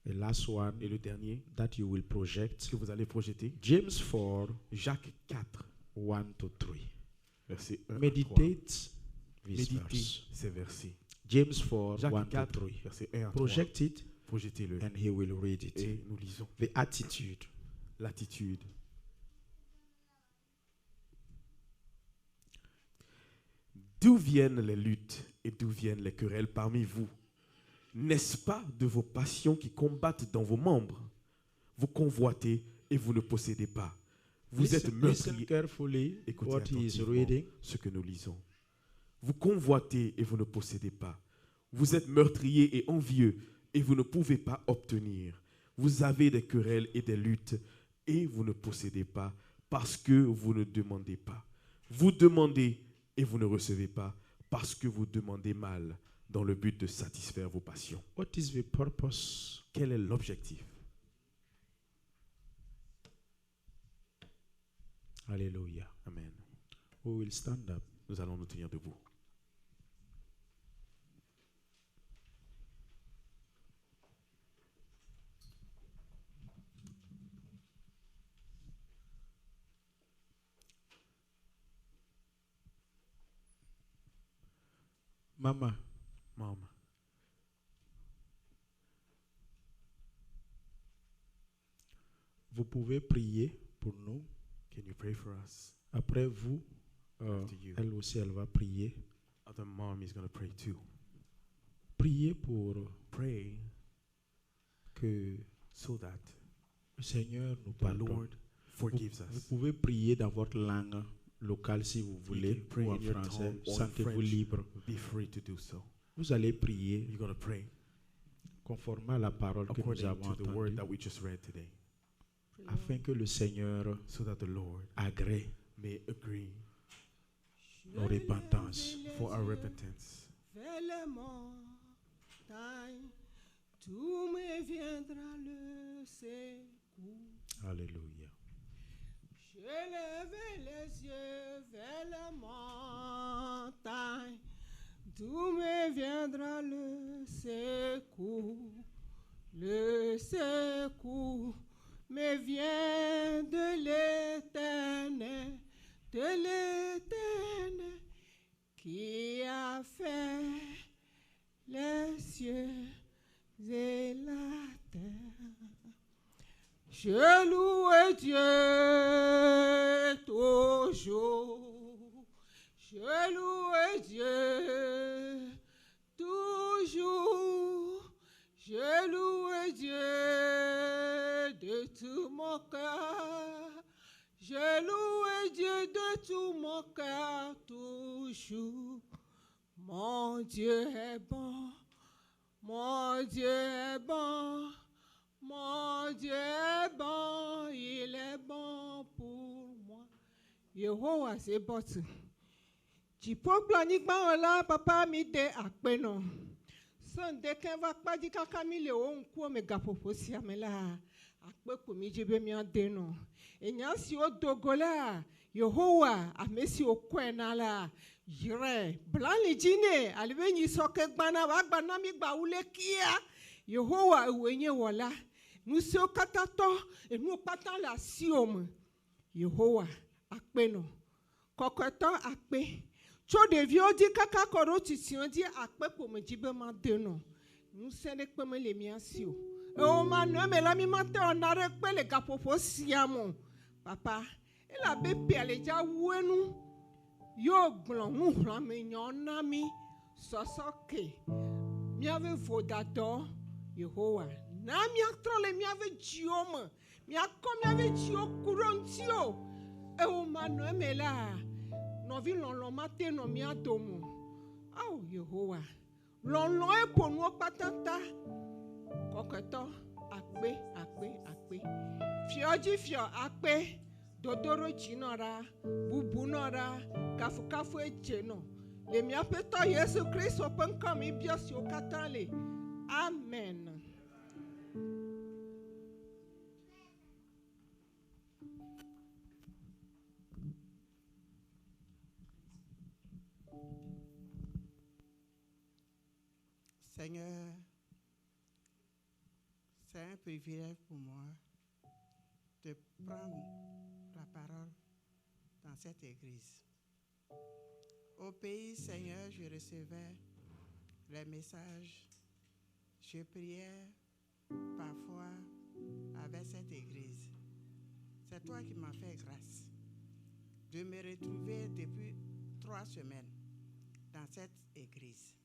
The last one Et le dernier that you will project, que vous allez projeter, James 4, Jacques 4, 1 to 3. verset 1 à 3. Meditate this Méditez verse. ces versets. James 4, 1 Jacques to 4, 3. verset 1 à 3. Project it Projetez-le and he will read it. et nous lisons. The attitude. L'attitude. D'où viennent les luttes et d'où viennent les querelles parmi vous? N'est-ce pas de vos passions qui combattent dans vos membres? Vous convoitez et vous ne possédez pas. Vous êtes Listen meurtriers. carefully Écoutez what he is attentivement reading. ce que nous lisons. Vous convoitez et vous ne possédez pas. Vous êtes meurtriers et envieux et vous ne pouvez pas obtenir. Vous avez des querelles et des luttes et vous ne possédez pas parce que vous ne demandez pas. Vous demandez et vous ne recevez pas parce que vous demandez mal dans le but de satisfaire vos passions. What is the purpose? Quel est l'objectif? Hallelujah. Amen. We will stand up. Nous allons nous tenir debout. Mama, Mom, vous pouvez prier pour nous. can you pray for us? Après vous, After you. elle aussi, elle va prier. Other mom is going to pray too. Priez pour Pray que so that le Seigneur nous the pardonne. Lord forgives Vous us. pouvez prier dans votre langue locale si vous voulez, can pray ou en in your français. tongue or in Sentez-vous French. libre. Be free to do so. Vous allez prier You're going to pray conformément à la parole que nous according avons to the word entendue, that we just read today, afin que le Seigneur so that the Lord agrée may agree nos repentances. for our repentance. Vers les montagnes, tout me viendra le secours. Alléluia. Je lève les yeux vers les montagnes, d'où me viendra le secours. Le secours me vient de l'Éternel, qui a fait les cieux et la terre. Je loue Dieu toujours. Je loue Dieu toujours. Je loue Dieu de tout mon cœur. Je loue Dieu de tout mon cœur toujours. Mon Dieu est bon. Mon Dieu est bon. Mon Dieu est bon, il est bon pour moi. Yehowa se botu. Chipogba nigba ola papa mi de akpeno. Sonde ken va kpadi kaka mi le o nku o me gapopo si amela. Akpe ko mi jebe mi ade no. Enya si o dogola. Yehowa amesi o kwena la. Yire blani jine albenyi soke gbana wa gbana mi gba ule kia. Yehowa uwenye wala. nu siwo katã tɔ enuwo katã le asiwò me. Yehowa akpe nɔ. Kɔkɔetɔ akpe. Tso ɖeviwo dzi kaka kɔ ɖo tsitsiwo dzi akpe ko me dzi be ma de nɔ. Ŋusẽ ɖekpe mele mía si o. Ewo ma nɔ eme la mi ma te wɔna ɖekpe le gaƒoƒo sia me. Papa, elabe pia le dza wu enu. Yo gblɔ nuhlɔ̃amenyawo na mi. Sɔsɔ ke. Míave vodadɔ. Yehowa. Na míatrɔ le míave dziwo me. Míakɔ míave dziwo ku ɖe ŋuti o. Ewo ma nɔ eme la. Nɔvi lɔlɔ ma te nɔ mía dome. Ao Yehowa. Lɔlɔ eƒo nuwo kpatata. Kɔkɔetɔ akpe akpe akpe. Fiɔdzi fiɔ akpe. Dodoɖodzi nɔ ɖa. Bubu nɔ ɖa. Kafukafu edze nɔ. Le míaƒe tɔ Yesu Kristo ƒe ŋkɔ mi biɔ siwo katã le. Amen. Seigneur, c'est un privilège pour moi de prendre la parole dans cette église. Au pays, Seigneur, je recevais les messages, je priais parfois avec cette église. C'est toi qui m'as fait grâce de me retrouver depuis 3 semaines dans cette église.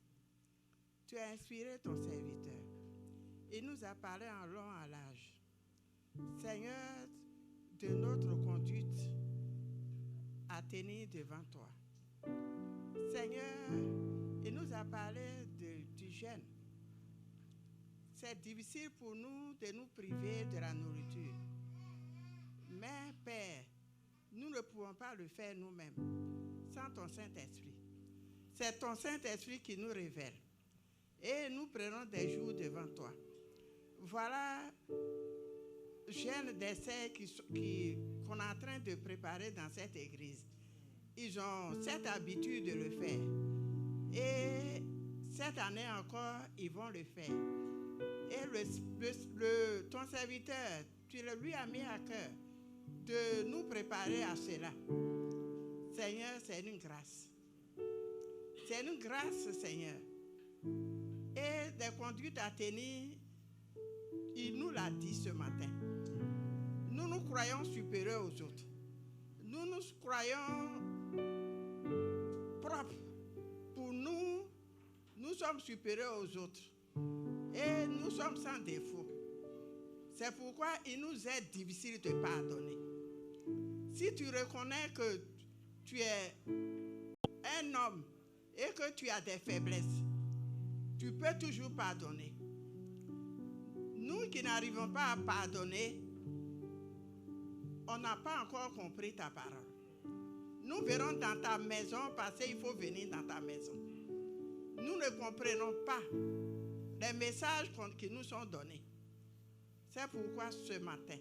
Tu as inspiré ton serviteur. Il nous a parlé en long à large. Seigneur, de notre conduite à tenir devant toi. Seigneur, il nous a parlé du jeûne. C'est difficile pour nous de nous priver de la nourriture. Mais Père, nous ne pouvons pas le faire nous-mêmes sans ton Saint-Esprit. C'est ton Saint-Esprit qui nous révèle. Et nous prenons des jours devant toi. Voilà jeûne d'essai qu'on est en train de préparer dans cette église. Ils ont cette habitude de le faire. Et cette année encore, ils vont le faire. Et ton serviteur, tu lui as mis à cœur de nous préparer à cela. Seigneur, c'est une grâce. C'est une grâce, Seigneur. Et des conduites à tenir, il nous l'a dit ce matin. Nous nous croyons supérieurs aux autres. Nous nous croyons propres. Pour nous, nous sommes supérieurs aux autres. Et nous sommes sans défaut. C'est pourquoi il nous est difficile de pardonner. Si tu reconnais que tu es un homme et que tu as des faiblesses, tu peux toujours pardonner. Nous qui n'arrivons pas à pardonner, on n'a pas encore compris ta parole. Nous verrons dans ta maison parce qu'il faut venir dans ta maison. Nous ne comprenons pas les messages qui nous sont donnés. C'est pourquoi ce matin,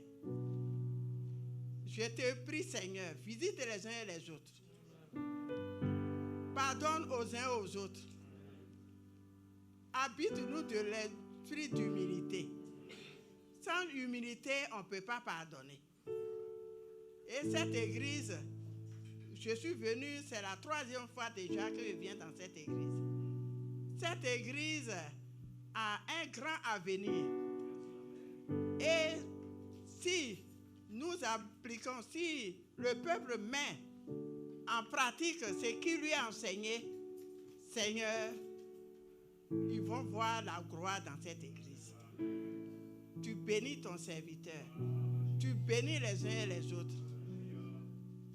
je te prie, Seigneur, visite les uns et les autres. Pardonne aux uns et aux autres. Habite-nous de l'esprit d'humilité. Sans humilité, on ne peut pas pardonner. Et cette église, je suis venu, c'est la 3e fois déjà que je viens dans cette église. Cette église a un grand avenir. Et si nous appliquons, si le peuple met en pratique ce qu'il lui a enseigné, Seigneur, ils vont voir la gloire dans cette église. Tu bénis ton serviteur. Tu bénis les uns et les autres.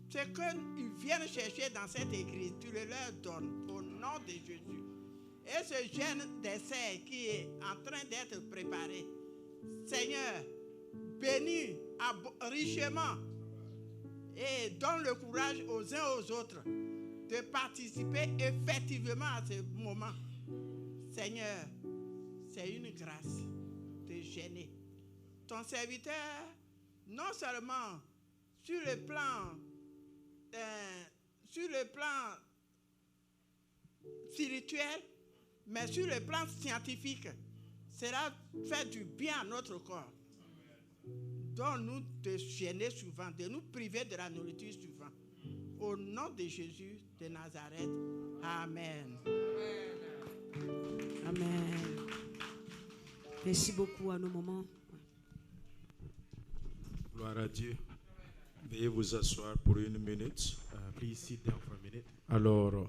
Ce qu'ils viennent chercher dans cette église, tu le leur donnes au nom de Jésus. Et ce jeûne d'essai qui est en train d'être préparé, Seigneur, bénis richement et donne le courage aux uns et aux autres de participer effectivement à ce moment. Seigneur, c'est une grâce de gêner. Ton serviteur, non seulement sur le plan spirituel, mais sur le plan scientifique, cela fait du bien à notre corps. Donne-nous de gêner souvent, de nous priver de la nourriture souvent. Au nom de Jésus de Nazareth. Amen. Amen. Merci beaucoup à nos mamans. Gloire à Dieu. Veuillez vous asseoir pour une minute. Please sit down for a minute. Alors,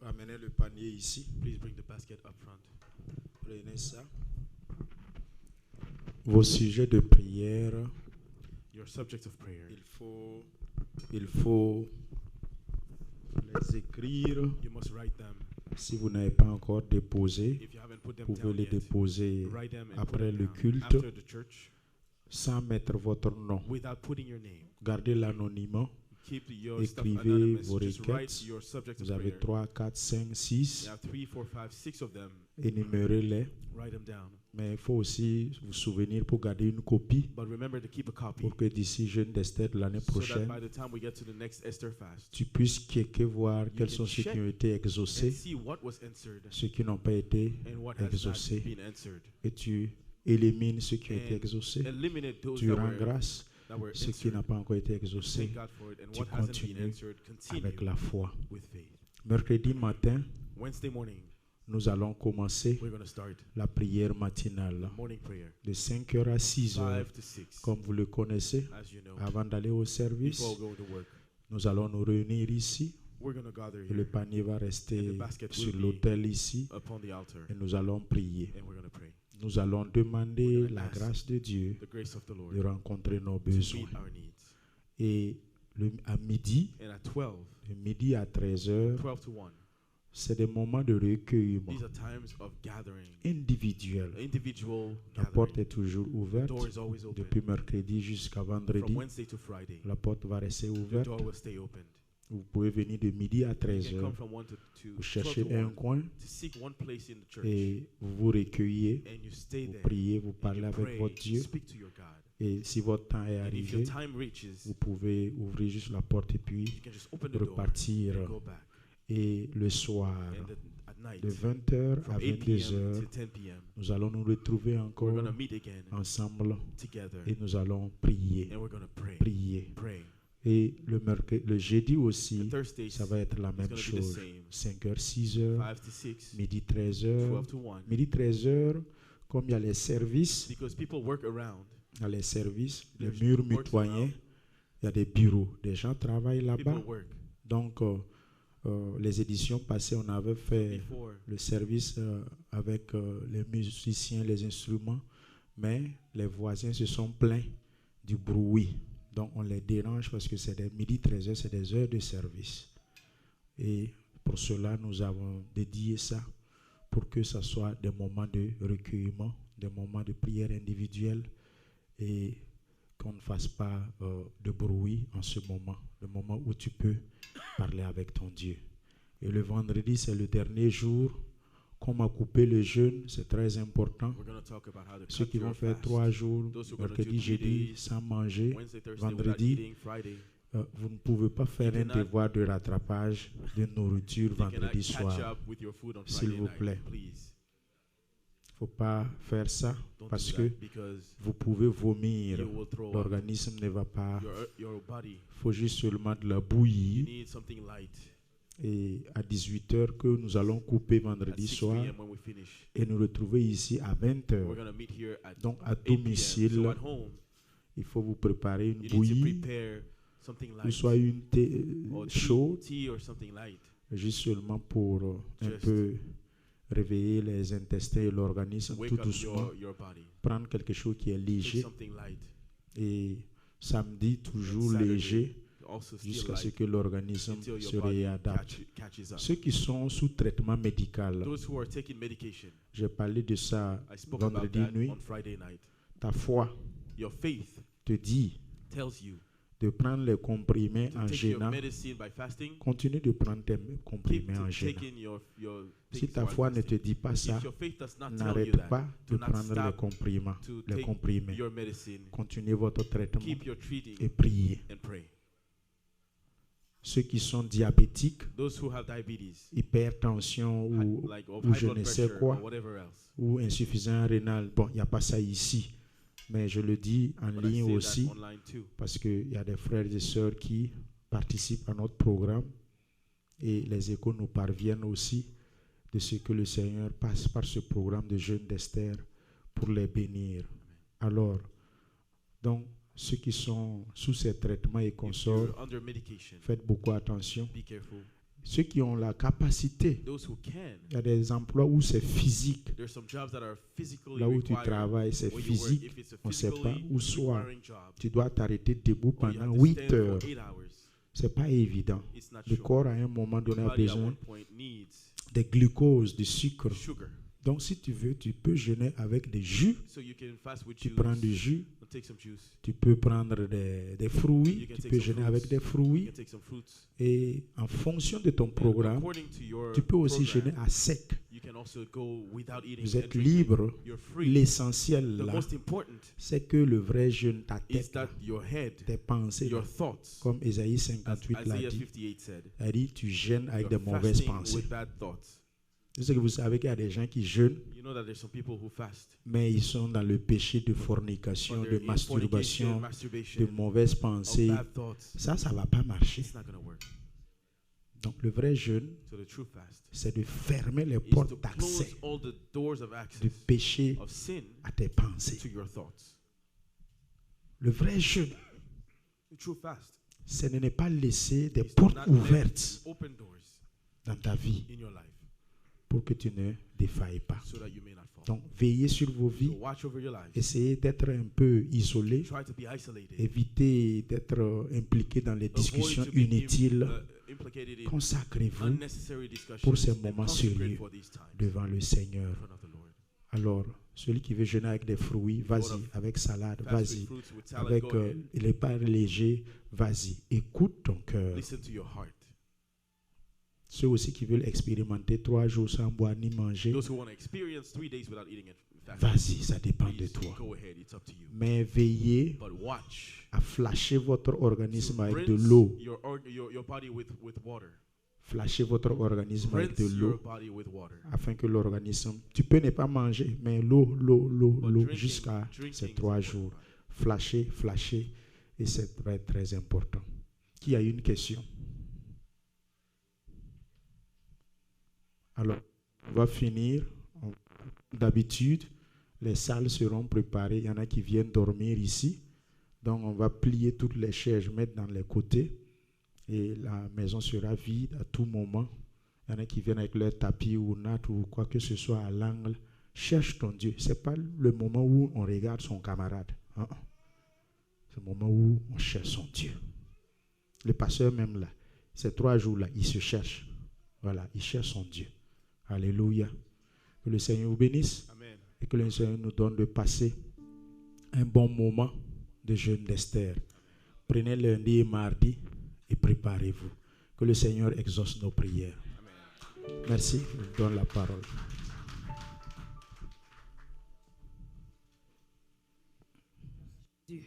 amenez le panier ici. Please bring the basket up front. Prenez ça. Vos sujets de prière, Your subjects of prayer. il faut les écrire. You must write them. Si vous n'avez pas encore déposé, If you haven't put them vous pouvez down les yet, déposer write them and après put le them down culte after the church sans mettre votre nom. without putting your name. Gardez l'anonymat. Keep your stuff Écrivez anonymous. vos Just requêtes. write your subjects Vous of avez prayer. 3, 4, 5, 6. You have 3, 4, 5, 6 of them. Énumérez-les. Write them down. Mais il faut aussi vous souvenir pour garder une copie But remember to keep a copy pour que d'ici Jeûne d'Esther de l'année so that prochaine, by the time we get to the next Esther fast, tu puisses checker, voir quels can sont ceux check qui ont été and exaucés, see what was answered ceux qui n'ont pas été and what has not exaucés. been answered. Et tu élimines ceux qui ont été And exaucés. eliminate those Tu that rends were grâce ceux qui answered. n'ont pas encore été exaucés Thank God for it. And Tu what hasn't been continues answered, continue avec la foi. with faith. Mercredi matin, Wednesday morning, nous allons commencer we're going to start la prière matinale morning prayer, de 5h à 6h. 5 to 6, Comme vous le connaissez, as you know. avant d'aller au service, Before we go to work, nous allons nous réunir ici. we're going to gather Et le here panier va And rester the basket sur will be l'autel ici upon the altar, et nous allons prier. and we're going to pray. Nous allons demander We're gonna la ask grâce de Dieu The grace of the Lord de rencontrer nos to besoins. meet our needs. Et à midi, And at 12, de midi à 13h, 12 to 1, c'est des moments de recueillement these are times of gathering, individuel. individual La porte gathering. est toujours The ouverte door is always open. depuis mercredi jusqu'à From vendredi. Wednesday to Friday, La porte va rester the ouverte. door will stay opened. Vous pouvez venir de midi à You can 13h. come from 1 to Vous 12 cherchez to un 1 coin to seek one place in the church, et vous vous recueillez, and you stay vous there. priez, vous And parlez you avec pray, votre Dieu. speak to your God. Et si votre temps est And if arrivé, your time reaches, vous pouvez ouvrir juste la porte et puis you can just open the door repartir. and go back. Et le soir, And at night, de 20h from à 8 p.m. 22h, to 10 p.m., nous allons nous retrouver we're encore going to meet again ensemble together, et nous allons prier, and we're going to pray. prier. Pray. Et le jeudi The aussi, Thursdays, ça va être la it's même going to be the chose. same. 5h, 6h, 5 to 6, midi 13h. 12 to 1. Midi 13h, comme il y a les services, Because people work around. il y a les services, les There's murs works mitoyens, around. il y a des bureaux. Des gens travaillent là-bas. People work. Donc, les éditions passées, on avait fait Before, le service avec les musiciens, les instruments, mais les voisins se sont plaints du bruit. Donc, on les dérange parce que c'est des midi 13h, c'est des heures de service. Et pour cela, nous avons dédié ça pour que ce soit des moments de recueillement, des moments de prière individuelle et qu'on ne fasse pas de bruit en ce moment, le moment où tu peux parler avec ton Dieu. Et le vendredi, c'est le dernier jour. Comme à couper le jeûne, c'est très important. we're going to talk about how to Ceux cut qui vont your faire fast. 3 jours, Those who are gonna mercredi, do 3 jeudi, days, sans manger, Wednesday, Thursday, without vendredi, eating, Friday. vous ne pouvez pas faire You un cannot- devoir de rattrapage de nourriture You cannot vendredi catch soir. up with your food on S'il Friday vous night, plaît. please. Il ne faut pas faire ça Don't parce do que that because vous pouvez vomir. you will throw up. L'organisme ne va pas. Your body. Il faut juste seulement de la You bouillie. need something light. Et à 18h que nous allons couper At vendredi 6 soir p.m. when we finish, et nous retrouver ici à we're 20h. going to meet here at Donc à 8 p.m. domicile, So at home, il faut vous préparer une you need to bouillie prepare something ou light. soit une thé Or chaude, tea or something light. juste seulement pour un Just peu réveiller les intestins et l'organisme Wake tout up doucement. your body. Prendre quelque chose qui est Take léger something light. et samedi toujours Saturday, léger Also still jusqu'à ce light que l'organisme until se your body réadapte. catches up. Ceux qui sont sous traitement médical, Those who are taking medication, j'ai parlé de ça I spoke about vendredi that nuit. on Friday night. Ta foi Your faith te dit tells you de prendre les comprimés to en take your gênant. medicine by fasting. Continue de prendre tes Keep comprimés en gênant. taking your Si things ta while foi ne te fasting. dit pas ça, If your faith does not tell you n'arrête that, pas de do not prendre les stop comprimés. to Les take comprimés. your medicine. Continuez votre traitement Keep your treating et priez. and pray. Ceux qui sont diabétiques, Those who have diabetes, hypertension like or ou high je blood ne sais pressure quoi, or whatever else, ou insuffisance rénale, bon, il n'y a pas ça ici. Mais je le dis en But I ligne say that aussi online too. parce qu'il y a des frères et sœurs qui participent à notre programme et les échos nous parviennent aussi de ce que le Seigneur passe par ce programme de jeûne d'Esther pour les bénir. Alors, donc, ceux qui sont sous ces traitements et If consorts, you're under medication, faites beaucoup attention. be careful. Ceux qui ont la capacité, Those who can, il y a des emplois où c'est physique. there's some jobs that are physically Là où tu required. travailles, c'est Where you work, physique. if it's a On ne sait pas physically où soit. requiring job, Tu dois t'arrêter debout or you pendant have to 8 stand heures. for 8 hours. C'est pas évident. It's not Le sure. corps, à un moment Your donné, a body at besoin one point needs de glucose, de sucre. sugar. Donc, si tu veux, tu peux jeûner avec des jus. So you can fast with Tu juice. prends du jus. Or take some juice. Tu peux prendre des fruits. You can Tu take peux some jeûner fruits. avec des You fruits. can take some fruits. Et en fonction de ton And programme, according to your tu peux aussi program, jeûner à sec. you can also go without eating Vous and êtes drinking. libre. You're free. L'essentiel The là, most important c'est que le vrai jeûne, ta is tête, that your head, tes pensées, your thoughts, comme Ésaïe as 58 l'a Isaiah dit, 58 said, elle dit tu jeûnes avec you're de mauvaises fasting pensées. with bad thoughts. Je sais que vous savez qu'il y a des gens qui jeûnent, You know that there's some people who fast, mais ils sont dans le péché de but fornication, they're de in fornication, masturbation, de masturbation, mauvaises of pensées. bad thoughts. Ça ne va pas marcher. It's not going to work. Donc le vrai jeûne, So the true fast c'est de fermer les is to portes close d'accès all the doors of du access péché of sin à tes pensées. to your thoughts. Le vrai jeûne, The true fast c'est de ne pas laisser des is to portes not let ouvertes open doors dans ta vie in your life pour que tu ne défailles pas. so that you may not fall. Donc veillez sur vos So vies, watch over your life. essayez d'être un peu isolé, Try to be isolated. évitez d'être impliqué dans les Avoid discussions to be inutiles. implicated in Consacrez-vous unnecessary discussions pour ces and moments consecrate sérieux for these times devant le Seigneur. in front of the Lord. Alors, celui qui veut jeûner avec des fruits, vas-y, avec salade, Fast vas-y, with fruits, with salad, avec go ahead. les pains légers, vas-y. Écoute ton cœur. Listen to your heart. Ceux aussi qui veulent expérimenter 3 jours sans boire ni manger, Those who want to experience 3 days without eating and fasting, vas-y, ça dépend de please toi. go ahead. It's up to you. Mais veillez But watch. à flasher votre organisme To avec de rinse l'eau. your body with water. Flasher votre organisme avec de Rinse l'eau your body with water. afin que l'organisme, tu peux ne pas manger, mais l'eau, But jusqu'à drinking ces is 3 important. jours. Flasher, et c'est très, très important. Qui a une question? Alors, on va finir. D'habitude, les salles seront préparées. Il y en a qui viennent dormir ici. Donc, on va plier toutes les chaises, mettre dans les côtés. Et la maison sera vide à tout moment. Il y en a qui viennent avec leur tapis ou natte ou quoi que ce soit à l'angle. Cherche ton Dieu. Ce n'est pas le moment où on regarde son camarade. C'est le moment où on cherche son Dieu. Le pasteur même là, ces 3 jours-là, il se cherche. Voilà, il cherche son Dieu. Alléluia. Que le Seigneur vous bénisse. Amen. Et que le Seigneur nous donne de passer un bon moment de jeûne d'Esther. Prenez lundi et mardi et préparez-vous. Que le Seigneur exauce nos prières. Amen. Merci, je vous donne la parole. Dieu,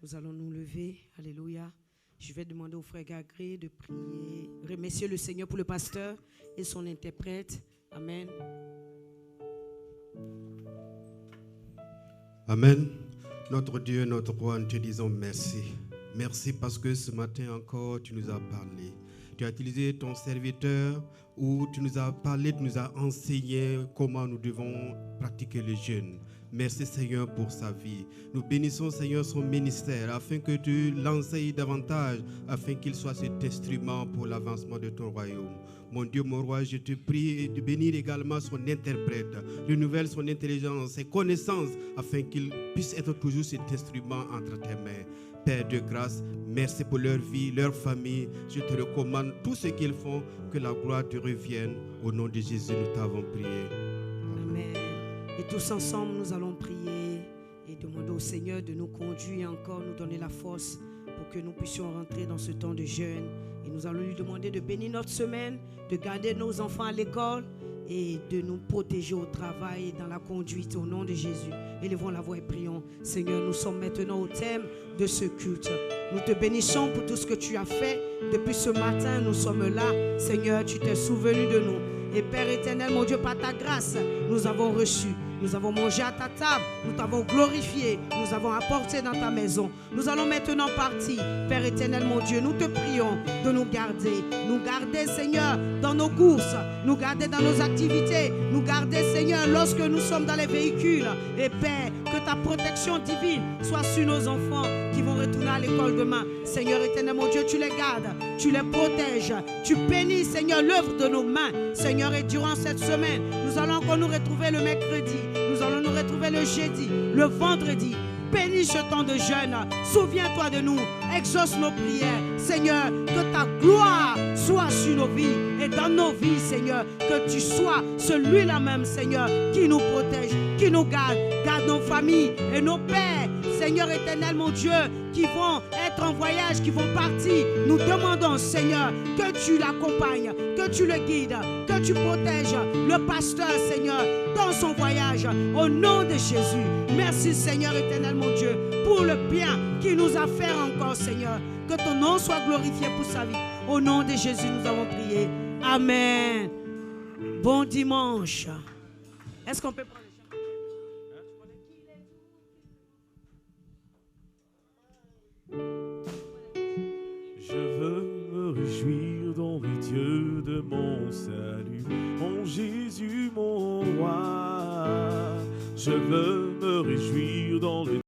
nous allons nous lever. Alléluia. Je vais demander au frère Gagré de prier. Remercier le Seigneur pour le pasteur et son interprète. Amen. Amen. Notre Dieu, notre roi, nous te disons merci. Merci parce que ce matin encore, tu nous as parlé. Tu as utilisé ton serviteur où tu nous as parlé, tu nous as enseigné comment nous devons pratiquer le jeûne. Merci Seigneur pour sa vie. Nous bénissons Seigneur son ministère afin que tu l'enseignes davantage, afin qu'il soit cet instrument pour l'avancement de ton royaume. Mon Dieu, mon roi, je te prie de bénir également son interprète. Renouvelle son intelligence, ses connaissances, afin qu'il puisse être toujours cet instrument entre tes mains. Père de grâce, merci pour leur vie, leur famille. Je te recommande tout ce qu'ils font, que la gloire te revienne. Au nom de Jésus, nous t'avons prié. Amen. Et tous ensemble, nous allons prier et demander au Seigneur de nous conduire et encore nous donner la force pour que nous puissions rentrer dans ce temps de jeûne. Et nous allons lui demander de bénir notre semaine, de garder nos enfants à l'école et de nous protéger au travail et dans la conduite au nom de Jésus. Élevons la voix et prions. Seigneur, nous sommes maintenant au thème de ce culte. Nous te bénissons pour tout ce que tu as fait. Depuis ce matin, nous sommes là. Seigneur, tu t'es souvenu de nous. Et Père éternel, mon Dieu, par ta grâce, nous avons reçu Nous avons mangé à ta table, nous t'avons glorifié, nous avons apporté dans ta maison. Nous allons maintenant partir. Père éternel, mon Dieu, nous te prions de nous garder, Seigneur, dans nos courses, nous garder dans nos activités, nous garder, Seigneur, lorsque nous sommes dans les véhicules. Et Père, que ta protection divine soit sur nos enfants qui vont retourner à l'école demain. Seigneur éternel, mon Dieu, tu les gardes, tu les protèges, tu bénis, Seigneur, l'œuvre de nos mains. Seigneur, et durant cette semaine, nous allons encore nous retrouver le mercredi, nous allons nous retrouver le jeudi, le vendredi. Bénis ce temps de jeûne. Souviens-toi de nous. Exauce nos prières. Seigneur, que ta gloire soit sur nos vies et dans nos vies, Seigneur. Que tu sois celui-là même, Seigneur, qui nous protège, qui nous garde. Garde nos familles et nos pères, Seigneur éternel, mon Dieu, qui vont être en voyage, qui vont partir. Nous demandons, Seigneur, que tu l'accompagnes, que tu le guides, que tu protèges le pasteur, Seigneur, dans son voyage. Au nom de Jésus. Merci, Seigneur éternel, mon Dieu, pour le bien qu'il nous a fait encore, Seigneur. Que ton nom soit glorifié pour sa vie. Au nom de Jésus, nous avons prié. Amen. Bon dimanche. Est-ce qu'on peut prendre les chants? Je veux me réjouir dans le Dieu de mon salut, mon Jésus, mon roi. Je veux me réjouir dans le